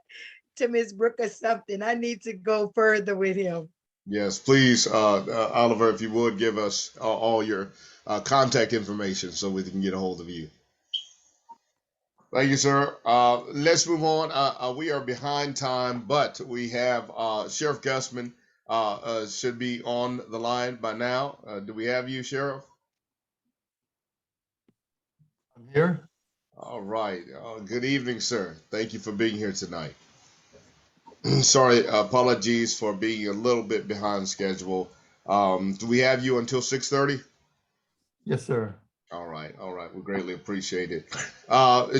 to Ms. Brooke or something? I need to go further with him. Yes, please, Oliver, if you would give us all your contact information so we can get a hold of you. Thank you, sir. Let's move on. We are behind time, but we have Sheriff Gusman should be on the line by now. Do we have you, Sheriff? I'm here. All right. Good evening, sir. Thank you for being here tonight. Sorry, apologies for being a little bit behind schedule. Do we have you until 6:30? Yes, sir. All right. We greatly appreciate it.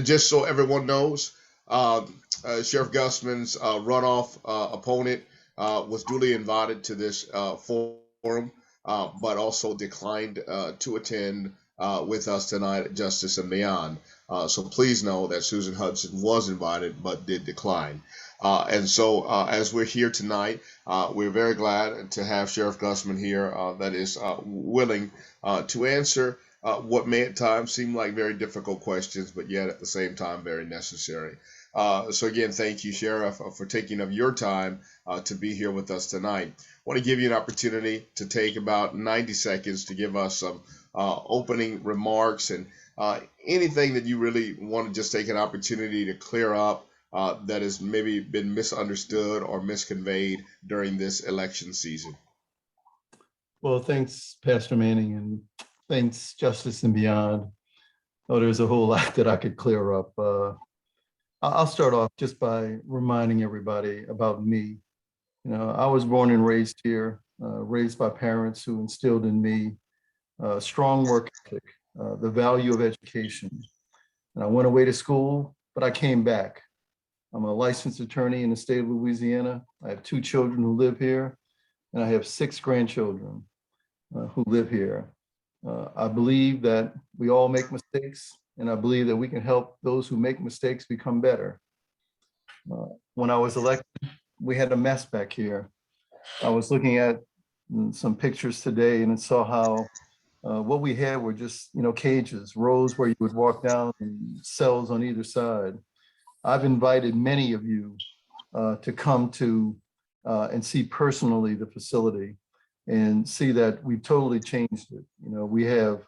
Just so everyone knows, Sheriff Gusman's runoff opponent was duly invited to this forum, but also declined to attend with us tonight at Justice and Beyond. So please know that Susan Hudson was invited, but did decline. And so as we're here tonight, we're very glad to have Sheriff Gusman here that is willing to answer what may at times seem like very difficult questions, but yet at the same time very necessary. So again, thank you, Sheriff, for taking up your time to be here with us tonight. I want to give you an opportunity to take about 90 seconds to give us some opening remarks and anything that you really want to just take an opportunity to clear up that has maybe been misunderstood or misconveyed during this election season. Well, thanks, Pastor Manning, and thanks, Justice and Beyond. Oh, there's a whole lot that I could clear up. I'll start off just by reminding everybody about me. You know, I was born and raised here, raised by parents who instilled in me strong work ethic, the value of education. And I went away to school, but I came back. I'm a licensed attorney in the state of Louisiana. I have 2 children who live here, and I have 6 grandchildren who live here. I believe that we all make mistakes, and I believe that we can help those who make mistakes become better. When I was elected, we had a mess back here. I was looking at some pictures today and saw how what we had were just, cages, rows where you would walk down and cells on either side. I've invited many of you to come to and see personally the facility and see that we've totally changed it. We have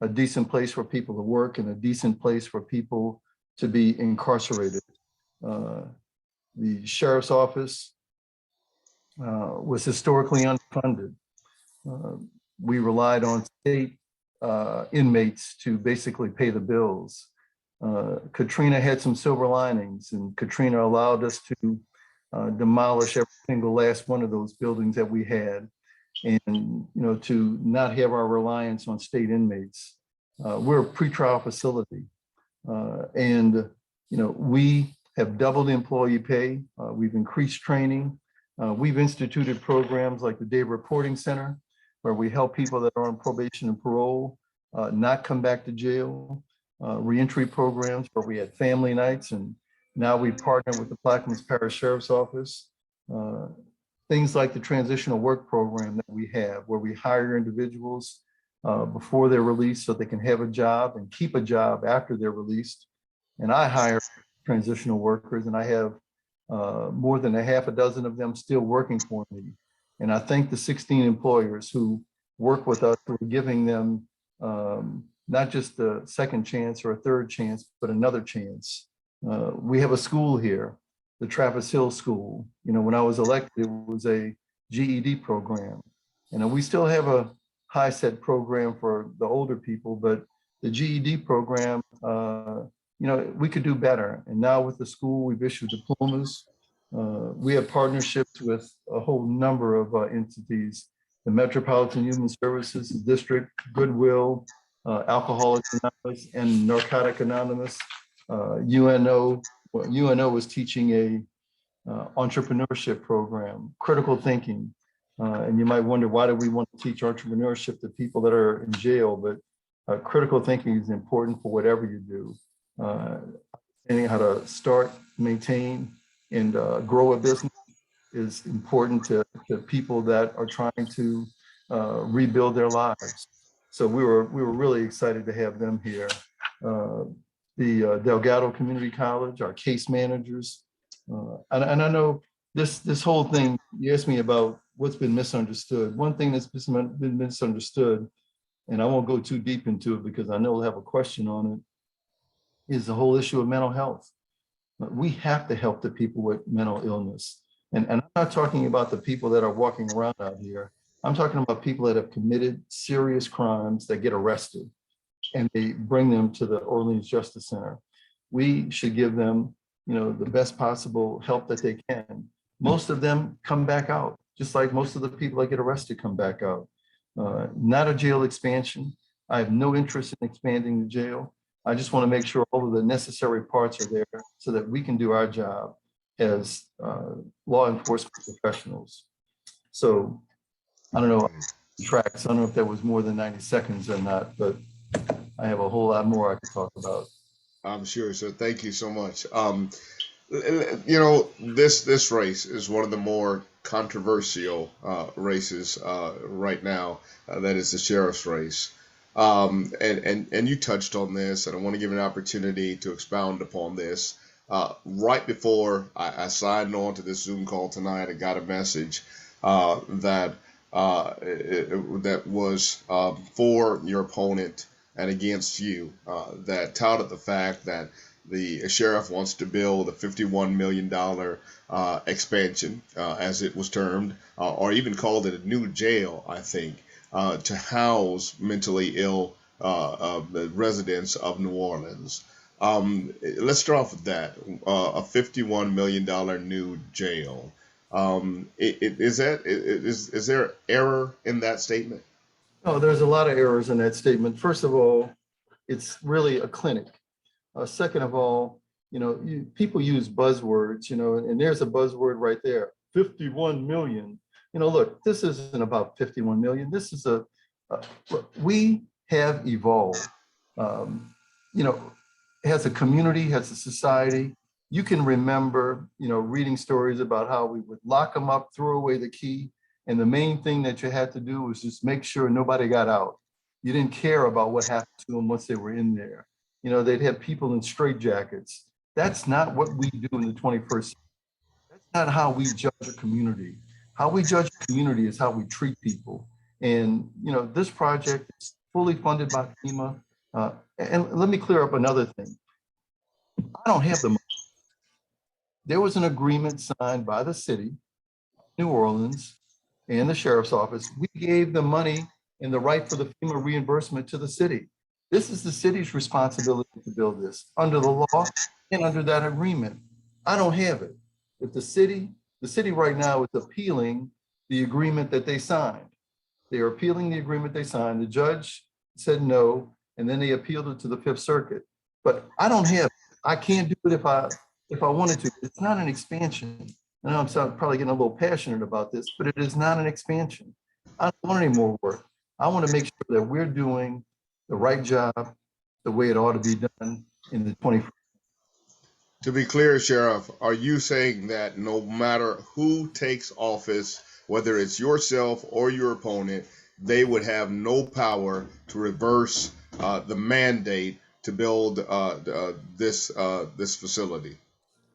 a decent place for people to work and a decent place for people to be incarcerated. The sheriff's office was historically unfunded. We relied on state inmates to basically pay the bills. Katrina had some silver linings, and Katrina allowed us to demolish every single last one of those buildings that we had, and to not have our reliance on state inmates. We're a pretrial facility, and we have doubled employee pay. We've increased training. We've instituted programs like the Day Reporting Center, where we help people that are on probation and parole not come back to jail. Reentry programs where we had family nights, and now we partner with the Plaquemines Parish Sheriff's Office. Things like the transitional work program that we have, where we hire individuals before they're released so they can have a job and keep a job after they're released. And I hire transitional workers, and I have more than a half a dozen of them still working for me. And I thank the 16 employers who work with us for giving them not just a second chance or a third chance, but another chance. We have a school here, the Travis Hill School. When I was elected, it was a GED program. We still have a HiSET program for the older people, but the GED program, you know, we could do better. And now with the school, we've issued diplomas. We have partnerships with a whole number of entities, the Metropolitan Human Services District, Goodwill, Alcoholics Anonymous, and Narcotic Anonymous. UNO is teaching a entrepreneurship program, critical thinking. And you might wonder, why do we want to teach entrepreneurship to people that are in jail? But critical thinking is important for whatever you do. Understanding how to start, maintain, and grow a business is important to people that are trying to rebuild their lives. So we were really excited to have them here. The Delgado Community College, our case managers, and I know this whole thing. You asked me about what's been misunderstood. One thing that's been misunderstood, and I won't go too deep into it because I know we'll have a question on it, is the whole issue of mental health. We have to help the people with mental illness. And I'm not talking about the people that are walking around out here. I'm talking about people that have committed serious crimes that get arrested and they bring them to the Orleans Justice Center. We should give them, you know, the best possible help that they can. Most of them come back out, just like most of the people that get arrested come back out. Not a jail expansion. I have no interest in expanding the jail. I just want to make sure all of the necessary parts are there so that we can do our job as law enforcement professionals. So I don't know, tracks. I don't know if that was more than 90 seconds or not, but I have a whole lot more I could talk about. I'm sure. So thank you so much. You know, this race is one of the more controversial races right now. That is the sheriff's race. And you touched on this, and I want to give an opportunity to expound upon this. Right before I signed on to this Zoom call tonight, I got a message that was for your opponent and against you, that touted the fact that the sheriff wants to build a $51 million expansion, as it was termed, or even called it a new jail, I think, to house mentally ill residents of New Orleans. Let's start off with that, a $51 million new jail. Is there error in that statement? Oh, there's a lot of errors in that statement. First of all, it's really a clinic. Second of all, you know, people use buzzwords, you know, and there's a buzzword right there, 51 million. You know, look, this isn't about 51 million. This is we have evolved, you know, as a community, as a society. You can remember, you know, reading stories about how we would lock them up, throw away the key. And the main thing that you had to do was just make sure nobody got out. You didn't care about what happened to them once they were in there. You know, they'd have people in straitjackets. That's not what we do in the 21st century. That's not how we judge a community. How we judge a community is how we treat people. And, you know, this project is fully funded by FEMA. And let me clear up another thing. I don't have the money. There was an agreement signed by the city, New Orleans, and the sheriff's office. We gave the money and the right for the FEMA reimbursement to the city. This is the city's responsibility to build this under the law and under that agreement. I don't have it. But the city right now is appealing the agreement that they signed. They are appealing the agreement they signed. The judge said no, and then they appealed it to the Fifth Circuit. But I don't have it. I can't do it if I wanted to. It's not an expansion. I know I'm probably getting a little passionate about this, but it is not an expansion. I don't want any more work. I want to make sure that we're doing the right job, the way it ought to be done in the 21st. To be clear, Sheriff, are you saying that no matter who takes office, whether it's yourself or your opponent, they would have no power to reverse the mandate to build this facility?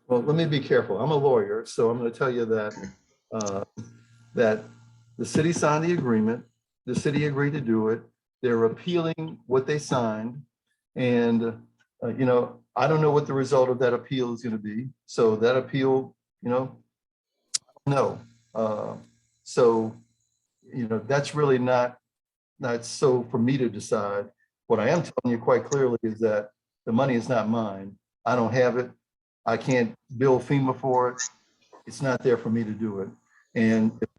Well, let me be careful. I'm a lawyer, so I'm going to tell you that that the city signed the agreement. The city agreed to do it. They're appealing what they signed, and you know, I don't know what the result of that appeal is going to be. So that appeal, you know, no. So you know, that's really not so for me to decide. What I am telling you quite clearly is that The money is not mine. I don't have it. I can't bill FEMA for it. It's not there for me to do it. And if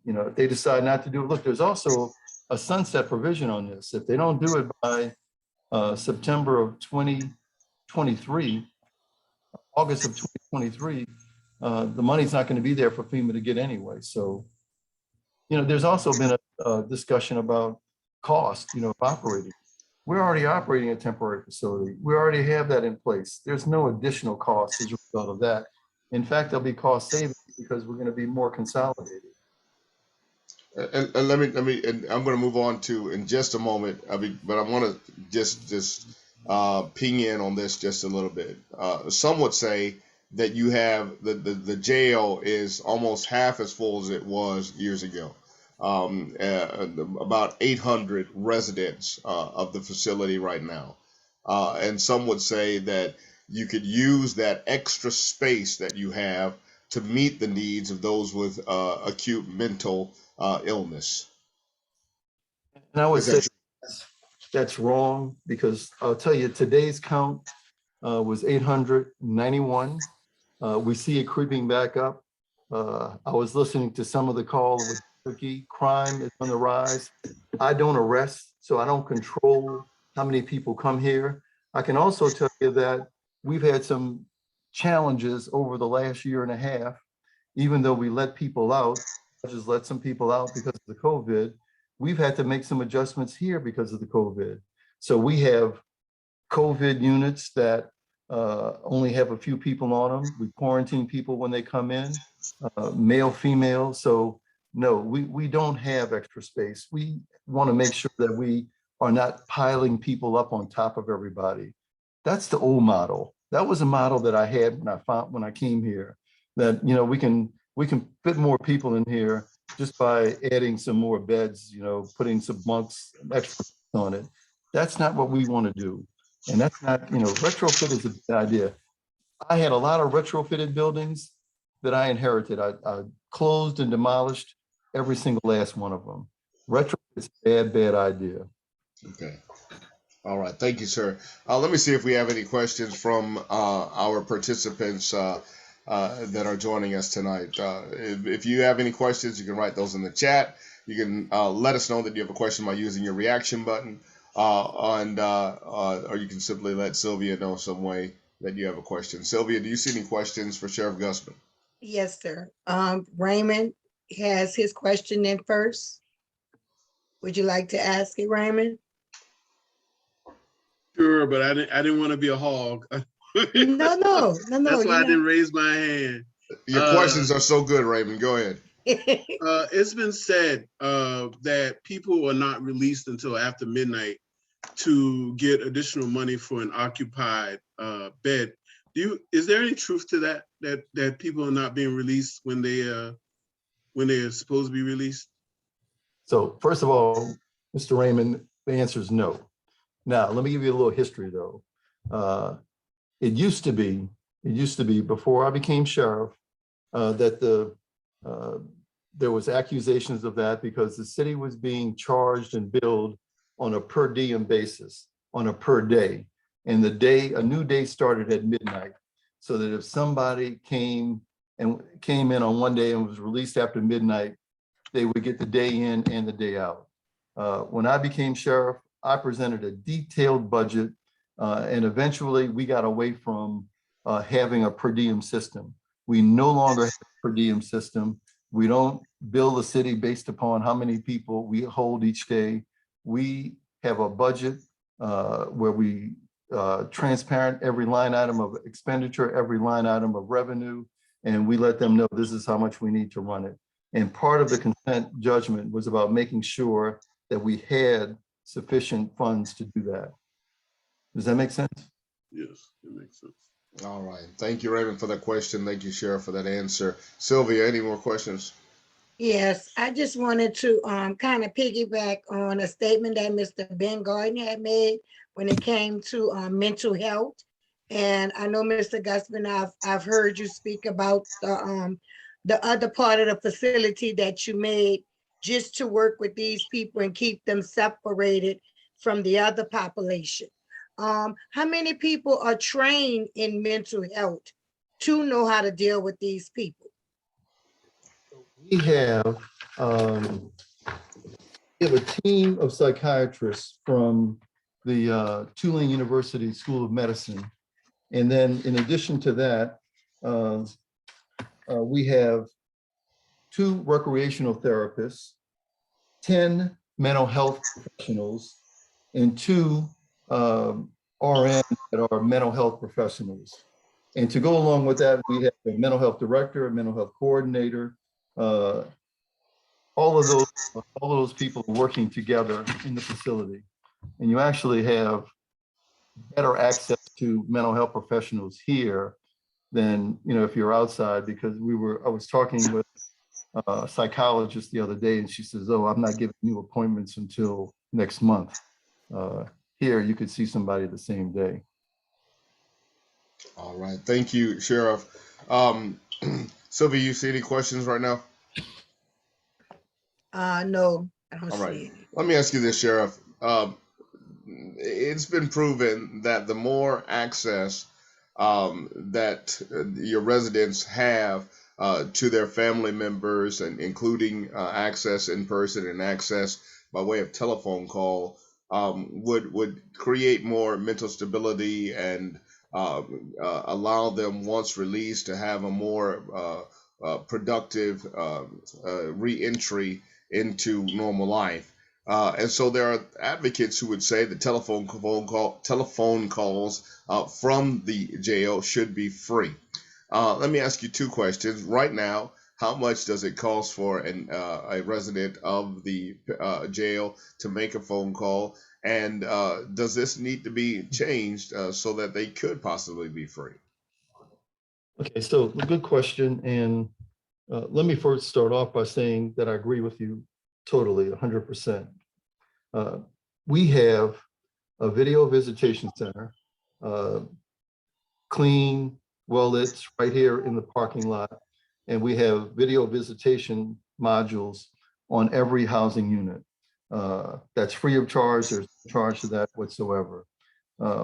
if they decide not to do it, look, there's also a sunset provision on this. If they don't do it by September of 2023, August of 2023, the money's not going to be there for FEMA to get anyway. So, there's also been a discussion about cost, of operating. We're already operating a temporary facility. We already have that in place. There's no additional cost as a result of that. In fact, there'll be cost savings because we're going to be more consolidated. And let me, and I'm going to move on to in just a moment. But I want to just ping in on this just a little bit. Some would say that you have the jail is almost half as full as it was years ago. About 800 residents of the facility right now, and some would say that you could use that extra space that you have to meet the needs of those with acute mental illness. And I would say that's wrong, because I'll tell you, today's count was 891. We see it creeping back up. I was listening to some of the call with Turkey. Crime is on the rise. I don't arrest, so I don't control how many people come here. I can also tell you that we've had some challenges over the last year and a half. Even though we let people out, just let some people out because of the COVID, we've had to make some adjustments here because of the COVID. So we have COVID units that only have a few people on them. We quarantine people when they come in, male, female. So no, we don't have extra space. We want to make sure that we are not piling people up on top of everybody. That's the old model. That was a model that I had when I came here, that, we can fit more people in here just by adding some more beds, putting some bunks extra on it. That's not what we want to do. And that's not, retrofit is a good idea. I had a lot of retrofitted buildings that I inherited. I closed and demolished every single last one of them. Retrofit is a bad idea. Okay. All right. Thank you, sir. Let me see if we have any questions from our participants that are joining us tonight. If you have any questions, you can write those in the chat. You can let us know that you have a question by using your reaction button, or you can simply let Sylvia know some way that you have a question. Sylvia, do you see any questions for Sheriff Gusman? Yes, sir. Raymond has his question in first. Would you like to ask it, Raymond? Sure, but I didn't want to be a hog. No. That's why I didn't raise my hand. Your questions are so good, Raymond. Go ahead. It's been said that people are not released until after midnight to get additional money for an occupied bed. Is there any truth to that people are not being released when they are supposed to be released? So first of all, Mr. Raymond, the answer is no. Now, let me give you a little history though. It used to be before I became sheriff that there was accusations of that because the city was being charged and billed on a per diem basis, on a per day. And a new day started at midnight. So that if somebody came in on one day and was released after midnight, they would get the day in and the day out. When I became sheriff, I presented a detailed budget, and eventually we got away from having a per diem system. We no longer have a per diem system. We don't bill the city based upon how many people we hold each day. We have a budget where we transparent every line item of expenditure, every line item of revenue, and we let them know this is how much we need to run it. And part of the consent judgment was about making sure that we had sufficient funds to do that. Does that make sense? Yes, it makes sense. All right. Thank you, Raymond, for that question. Thank you, Sheriff, for that answer. Sylvia, any more questions? Yes, I just wanted to kind of piggyback on a statement that Mr. Ben Garden had made when it came to mental health. And I know, Mr. Gusman, I've heard you speak about the other part of the facility that you made just to work with these people and keep them separated from the other population. how many people are trained in mental health to know how to deal with these people? We have a team of psychiatrists from the Tulane University School of Medicine. And then in addition to that, we have 2 recreational therapists, 10 mental health professionals, and 2 RN that are mental health professionals. And to go along with that, we have a mental health director, a mental health coordinator. All of those people are working together in the facility. And you actually have better access to mental health professionals here than, if you're outside, because I was talking with a psychologist the other day, and she says, "Oh, I'm not giving you appointments until next month." Here, you could see somebody the same day. All right, thank you, Sheriff. Sylvia, you see any questions right now? No, I don't All see right, any. let me ask you this, Sheriff. It's been proven that the more access that your residents have to their family members, and including access in person and access by way of telephone call, would create more mental stability and allow them, once released, to have a more productive re-entry into normal life. And so there are advocates who would say that telephone calls from the jail should be free. Let me ask you 2 questions. Right now, how much does it cost for a resident of the jail to make a phone call? And does this need to be changed so that they could possibly be free? Okay, so good question. And let me first start off by saying that I agree with you totally, 100%. We have a video visitation center, clean, well-lit, right here in the parking lot. And we have video visitation modules on every housing unit. That's free of charge. There's no charge to that whatsoever.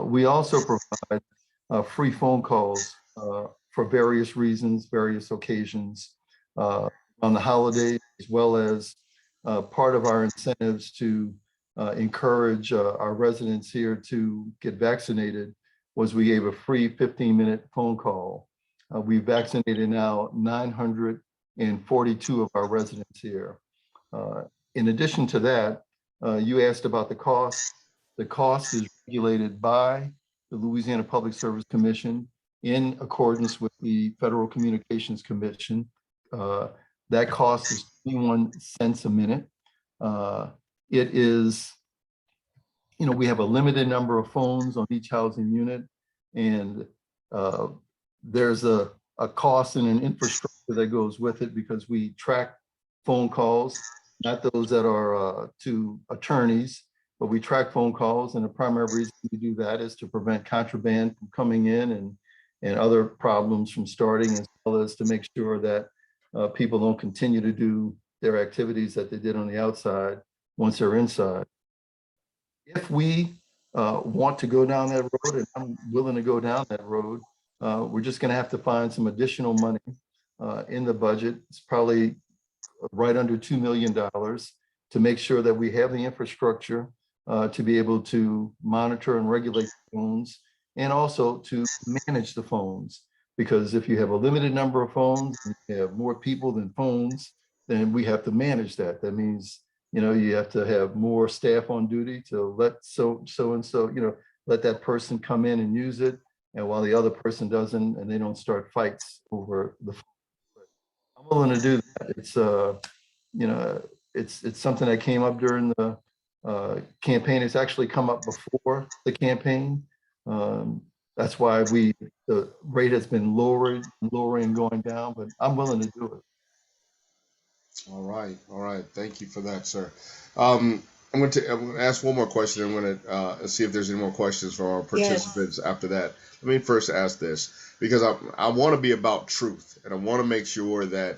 We also provide free phone calls for various reasons, various occasions on the holidays, as well as part of our incentives to encourage our residents here to get vaccinated was we gave a free 15-minute phone call. We vaccinated now 942 of our residents here. In addition to that, you asked about the cost. The cost is regulated by the Louisiana Public Service Commission in accordance with the Federal Communications Commission. That cost is 21 cents a minute. It is, we have a limited number of phones on each housing unit, and there's a cost and an infrastructure that goes with it, because we track phone calls, not those that are to attorneys, but we track phone calls. And the primary reason we do that is to prevent contraband from coming in and other problems from starting, as well as to make sure that people don't continue to do their activities that they did on the outside once they're inside. If we want to go down that road, and I'm willing to go down that road, we're just going to have to find some additional money in the budget. It's probably right under $2 million to make sure that we have the infrastructure to be able to monitor and regulate phones, and also to manage the phones. Because if you have a limited number of phones and you have more people than phones, then we have to manage that. That means, you have to have more staff on duty to let so-and-so, let that person come in and use it, and while the other person doesn't, and they don't start fights over the phone. I'm willing to do that. It's something that came up during the campaign. It's actually come up before the campaign. That's why the rate has been lowering and going down, but I'm willing to do it. All right. Thank you for that, sir. I'm going to ask one more question. I'm going to see if there's any more questions from our participants after that. Let me first ask this, because I want to be about truth, and I want to make sure that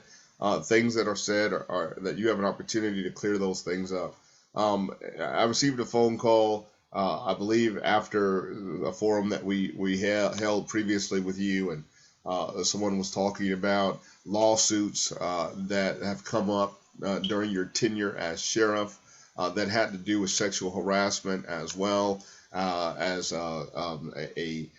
things that are said are that you have an opportunity to clear those things up. I received a phone call I believe after a forum that we held previously with you, and someone was talking about lawsuits that have come up during your tenure as sheriff that had to do with sexual harassment as well as a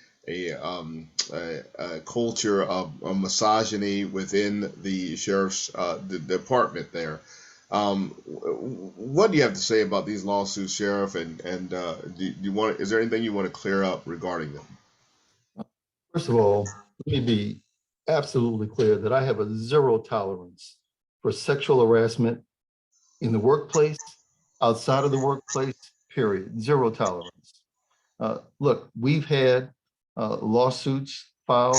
culture of misogyny within the sheriff's the department there. What do you have to say about these lawsuits, Sheriff? And do you want? Is there anything you want to clear up regarding them? First of all, let me be absolutely clear that I have a zero tolerance for sexual harassment in the workplace, outside of the workplace, period. Zero tolerance. Look, we've had lawsuits filed.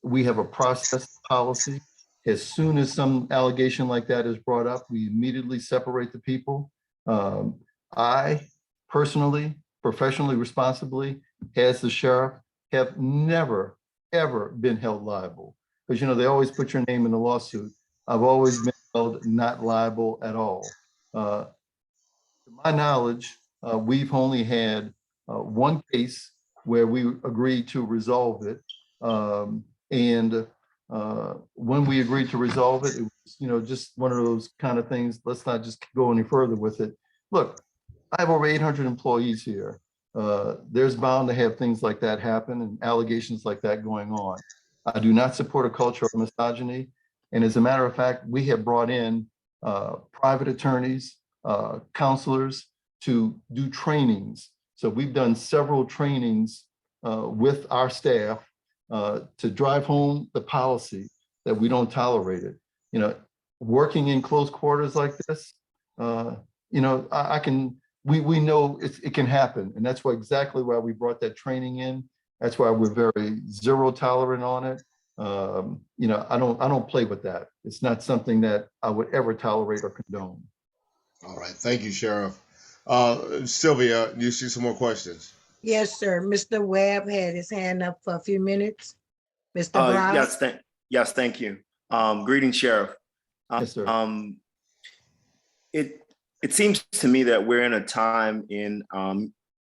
We have a process policy. As soon as some allegation like that is brought up, we immediately separate the people. I personally, professionally, responsibly, as the sheriff, have never, ever been held liable. Because, you know, they always put your name in the lawsuit. I've always been held not liable at all. To my knowledge, we've only had one case where we agreed to resolve it. When we agreed to resolve it, it was, you know, just one of those kind of things. Let's not just go any further with it. Look, I have over 800 employees here. There's bound to have things like that happen and allegations like that going on. I do not support a culture of misogyny. And as a matter of fact, we have brought in private attorneys, counselors to do trainings. So we've done several trainings with our staff to drive home the policy that we don't tolerate it. You know, working in close quarters like this, you know, we know it can happen. And that's exactly why we brought that training in. That's why we're very zero tolerant on it. You know, I don't play with that. It's not something that I would ever tolerate or condone. All right. Thank you, Sheriff. Sylvia, do you see some more questions? Yes, sir. Mr. Webb had his hand up for a few minutes. Mr. Brown? Yes, thank you. Greetings, Sheriff. Yes, sir. It seems to me that we're in a time in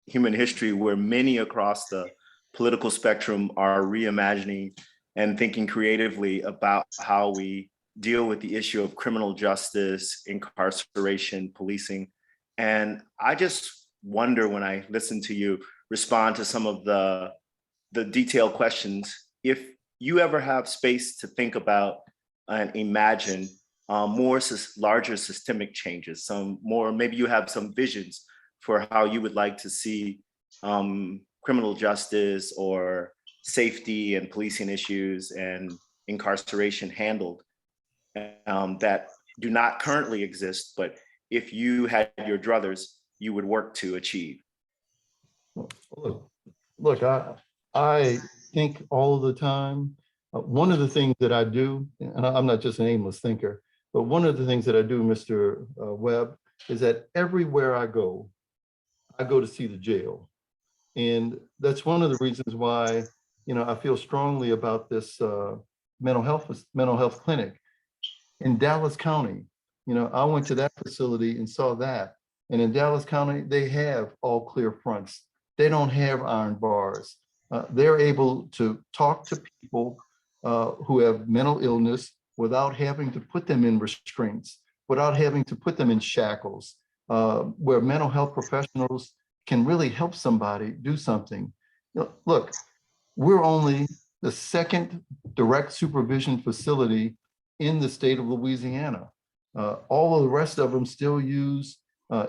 human history where many across the political spectrum are reimagining and thinking creatively about how we deal with the issue of criminal justice, incarceration, policing. And I just wonder, when I listen to you respond to some of the detailed questions, if you ever have space to think about and imagine larger systemic changes, maybe you have some visions for how you would like to see criminal justice or safety and policing issues and incarceration handled that do not currently exist, but if you had your druthers, you would work to achieve. Look, I think all of the time. One of the things that I do, and I'm not just an aimless thinker, but one of the things that I do, Mr. Webb, is that everywhere I go to see the jail. And that's one of the reasons why, you know, I feel strongly about this mental health clinic in Dallas County. You know, I went to that facility and saw that. And in Dallas County, they have all clear fronts. They don't have iron bars. They're able to talk to people who have mental illness without having to put them in restraints, without having to put them in shackles, where mental health professionals can really help somebody do something. You know, look, we're only the second direct supervision facility in the state of Louisiana. All of the rest of them still use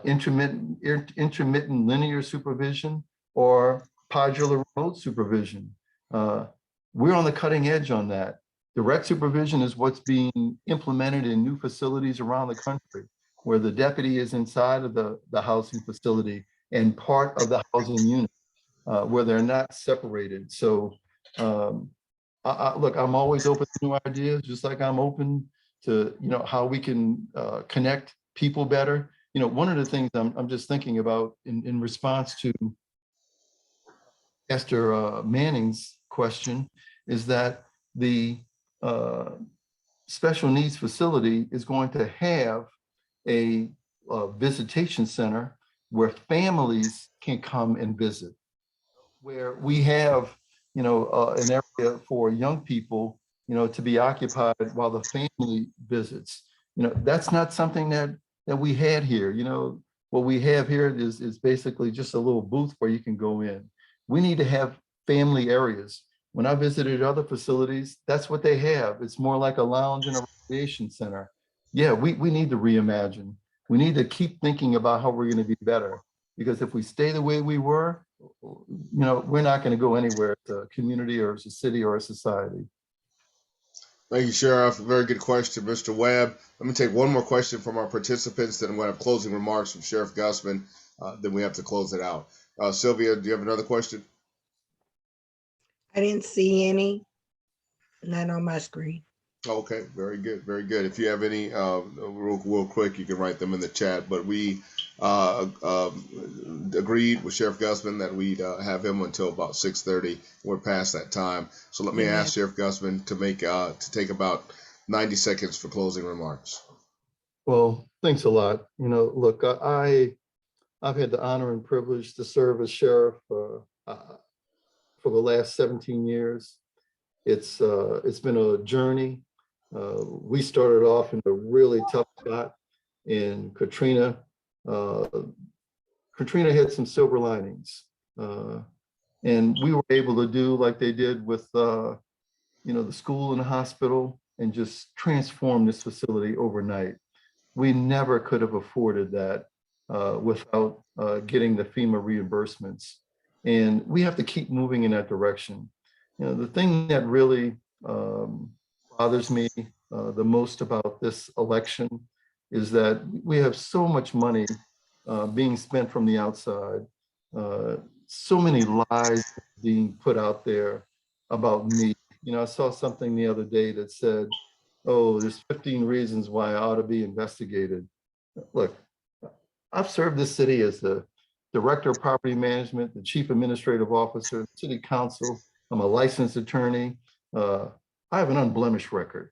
intermittent linear supervision or podular remote supervision. We're on the cutting edge on that. Direct supervision is what's being implemented in new facilities around the country, where the deputy is inside of the housing facility and part of the housing unit, where they're not separated. So look, I'm always open to new ideas, just like I'm open to, you know, how we can connect people better. You know, one of the things I'm just thinking about in response to Esther Manning's question is that the special needs facility is going to have a visitation center where families can come and visit, where we have, an area for young people, to be occupied while the family visits. That's not something that we had here. What we have here is basically just a little booth where you can go in. We need to have family areas. When I visited other facilities, that's what they have. It's more like a lounge and a recreation center. Yeah, we need to reimagine. We need to keep thinking about how we're going to be better, because if we stay the way we were, we're not going to go anywhere as a community or as a city or a society. Thank you, Sheriff. Very good question, Mr. Webb. Let me take one more question from our participants, then we'll have closing remarks from Sheriff Gusman. Then we have to close it out. Sylvia, do you have another question? I didn't see any, not on my screen. Okay, very good, very good. If you have any, real quick, you can write them in the chat. But we agreed with Sheriff Gusman that we'd have him until about 6:30. We're past that time, so let me ask Sheriff Gusman to take about 90 seconds for closing remarks. Well, thanks a lot. Look, I've had the honor and privilege to serve as sheriff for the last 17 years. It's been a journey. We started off in a really tough spot, and Katrina had some silver linings, and we were able to do like they did with the school and the hospital, and just transform this facility overnight. We never could have afforded that without getting the FEMA reimbursements, and we have to keep moving in that direction. The thing that really bothers me the most about this election is that we have so much money being spent from the outside, so many lies being put out there about me. I saw something the other day that said, oh, there's 15 reasons why I ought to be investigated. Look, I've served this city as the Director of Property Management, the Chief Administrative Officer, City Council. I'm a licensed attorney. I have an unblemished record,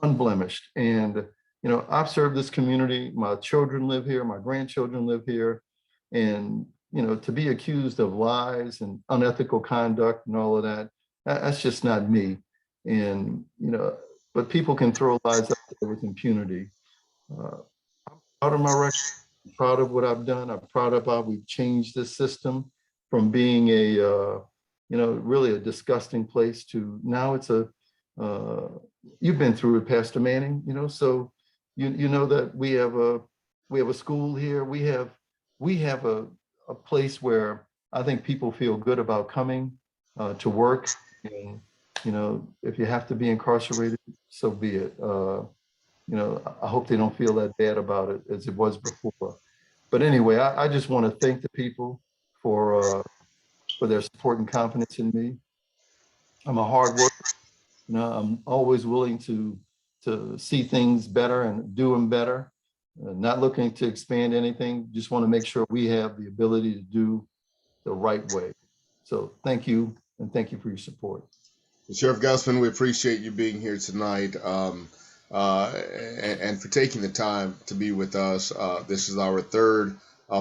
unblemished. And, I've served this community. My children live here. My grandchildren live here. And, to be accused of lies and unethical conduct and all of that, that's just not me. And, but people can throw lies out there with impunity. I'm proud of my record. I'm proud of what I've done. I'm proud of how we've changed this system from being a, really a disgusting place to now it's you've been through it, Pastor Manning, so you know that we have a school here. We have a place where I think people feel good about coming to work. And, if you have to be incarcerated, so be it. I hope they don't feel that bad about it as it was before. But anyway, I just want to thank the people for their support and confidence in me. I'm a hard worker. I'm always willing to see things better and do them better. Not looking to expand anything. Just want to make sure we have the ability to do the right way. So thank you, and thank you for your support. Sheriff Gusman, we appreciate you being here tonight and for taking the time to be with us. This is our third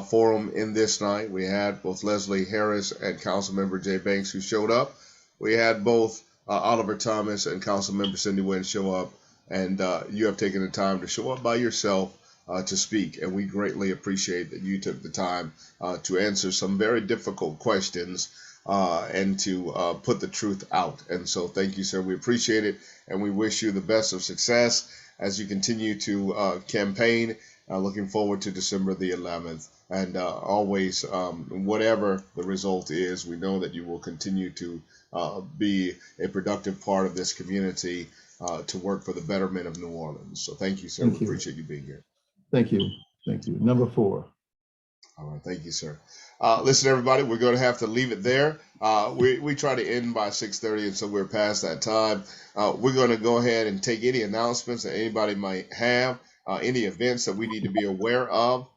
forum in this night. We had both Leslie Harris and Councilmember Jay Banks who showed up. We had both Oliver Thomas and Councilmember Cindy Wynn show up, and you have taken the time to show up by yourself to speak, and we greatly appreciate that you took the time to answer some very difficult questions and to put the truth out. And so thank you, sir. We appreciate it, and we wish you the best of success as you continue to campaign. Looking forward to December the 11th. And always, whatever the result is, we know that you will continue to be a productive part of this community to work for the betterment of New Orleans. So thank you, sir. Thank we you. appreciate you being here. Thank you. Thank you. Number 4. All right. Thank you, sir. Listen, everybody, we're going to have to leave it there. We try to end by 6:30, and so we're past that time. We're going to go ahead and take any announcements that anybody might have, any events that we need to be aware of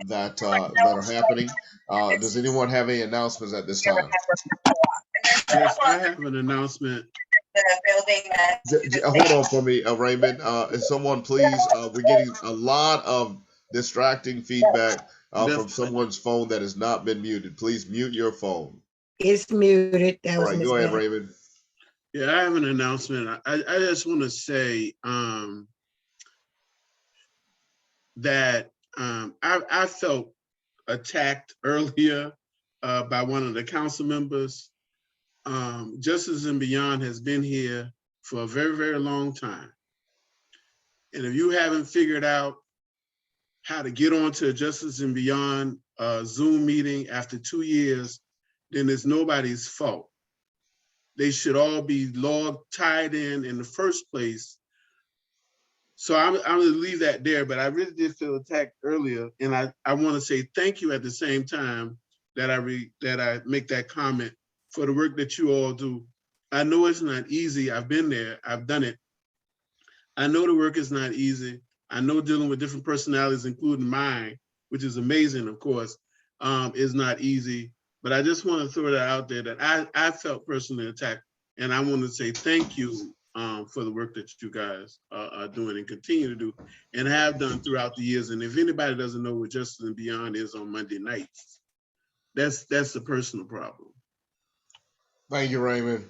that are happening. Does anyone have any announcements at this time? Yes, I have an announcement. Hold on for me, Raymond. Someone please, we're getting a lot of distracting feedback. from Definitely. someone's phone that has not been muted. Please mute your phone. It's muted. That All was right, Miss go ahead, Bennett. Raymond. Yeah, I have an announcement. I just want to say that I felt attacked earlier by one of the council members. Justice and Beyond has been here for a very, very long time. And if you haven't figured out how to get onto a Justice and Beyond Zoom meeting after 2 years, then it's nobody's fault. They should all be tied in the first place. So I'm gonna leave that there, but I really did feel attacked earlier. And I wanna say thank you at the same time that I make that comment for the work that you all do. I know it's not easy. I've been there, I've done it. I know the work is not easy. I know dealing with different personalities, including mine, which is amazing, of course, is not easy. But I just want to throw that out there that I felt personally attacked. And I want to say thank you for the work that you guys are doing and continue to do and have done throughout the years. And if anybody doesn't know what Justice and Beyond is on Monday nights, that's a personal problem. Thank you, Raymond.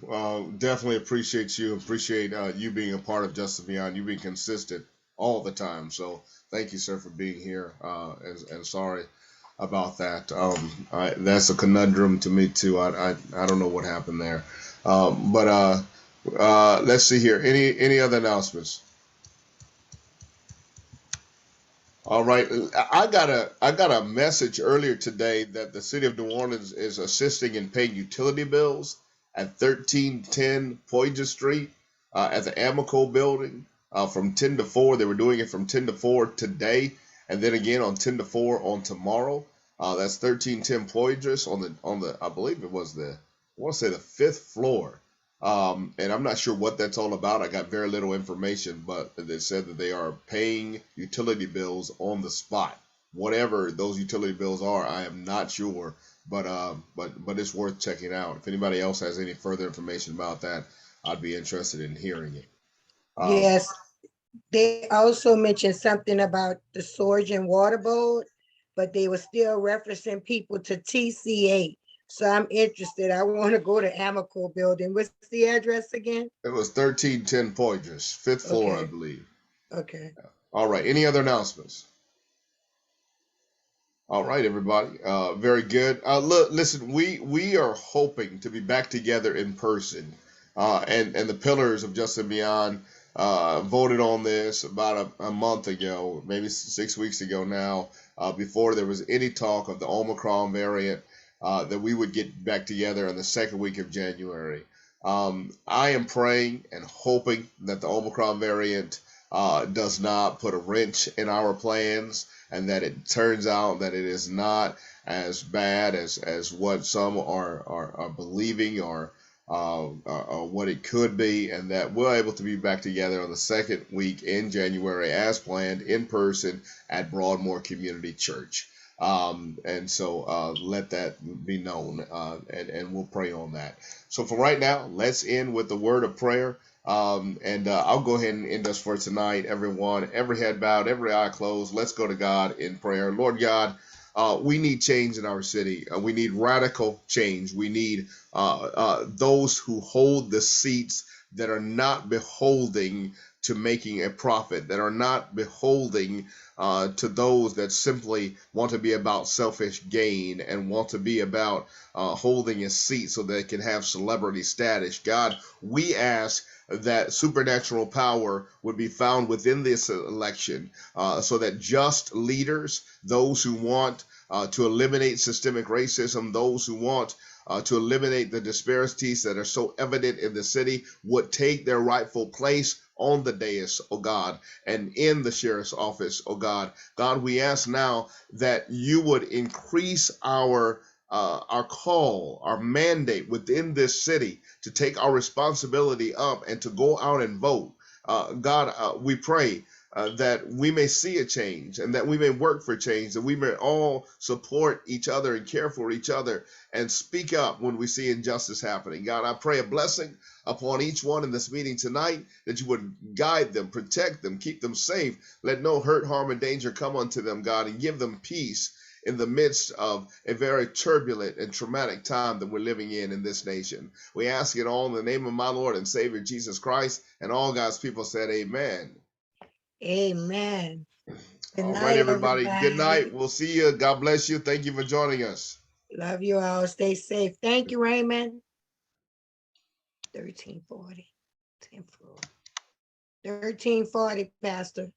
Definitely appreciate you. Appreciate you being a part of Justice Beyond. You being consistent all the time. So thank you, sir, for being here. And sorry about that. That's a conundrum to me too. I don't know what happened there. But let's see here. Any other announcements? All right, I got a message earlier today that the city of New Orleans is assisting in paying utility bills at 1310 Poydras Street at the Amico building from 10 to 4. They were doing it from 10 to 4 today, and then again on 10 to 4 on tomorrow. That's 1310 Poydras on the I believe it was I want to say the 5th floor. And I'm not sure what that's all about. I got very little information, but they said that they are paying utility bills on the spot. Whatever those utility bills are, I am not sure, but it's worth checking out. If anybody else has any further information about that, I'd be interested in hearing it. Yes, they also mentioned something about the Storage and Water Board, but they were still referencing people to TCA. So I'm interested. I want to go to Amico building. What's the address again? It was 1310 Poydras, 5th floor, Okay. I believe. Okay. All right. Any other announcements? All right, everybody. Very good. Look, listen, we are hoping to be back together in person. And the pillars of Justice and Beyond voted on this about a month ago, maybe 6 weeks ago now, before there was any talk of the Omicron variant, that we would get back together in the second week of January. I am praying and hoping that the Omicron variant does not put a wrench in our plans, and that it turns out that it is not as bad as what some are believing or what it could be, and that we're able to be back together on the second week in January as planned in person at Broadmoor Community Church. And so let that be known, and we'll pray on that. So for right now, let's end with the word of prayer. And I'll go ahead and end us for tonight, everyone. Every head bowed, every eye closed. Let's go to God in prayer. Lord God, we need change in our city. We need radical change. We need those who hold the seats that are not beholding to making a profit, that are not beholding to those that simply want to be about selfish gain and want to be about holding a seat so they can have celebrity status. God, we ask that supernatural power would be found within this election, so that just leaders, those who want to eliminate systemic racism, those who want to eliminate the disparities that are so evident in the city, would take their rightful place on the dais, oh God, and in the sheriff's office, oh God. God, we ask now that you would increase our call, our mandate within this city to take our responsibility up and to go out and vote. God, we pray that we may see a change and that we may work for change, that we may all support each other and care for each other and speak up when we see injustice happening. God, I pray a blessing upon each one in this meeting tonight, that you would guide them, protect them, keep them safe. Let no hurt, harm, and danger come unto them, God, and give them peace in the midst of a very turbulent and traumatic time that we're living in this nation. We ask it all in the name of my Lord and Savior Jesus Christ, and all God's people said amen. Amen. Good All night, right, everybody. Good night. everybody. We'll see you. God bless you. Thank you for joining us. Love you all. Stay safe. Thank you, Raymond. 1340. 1340, Pastor.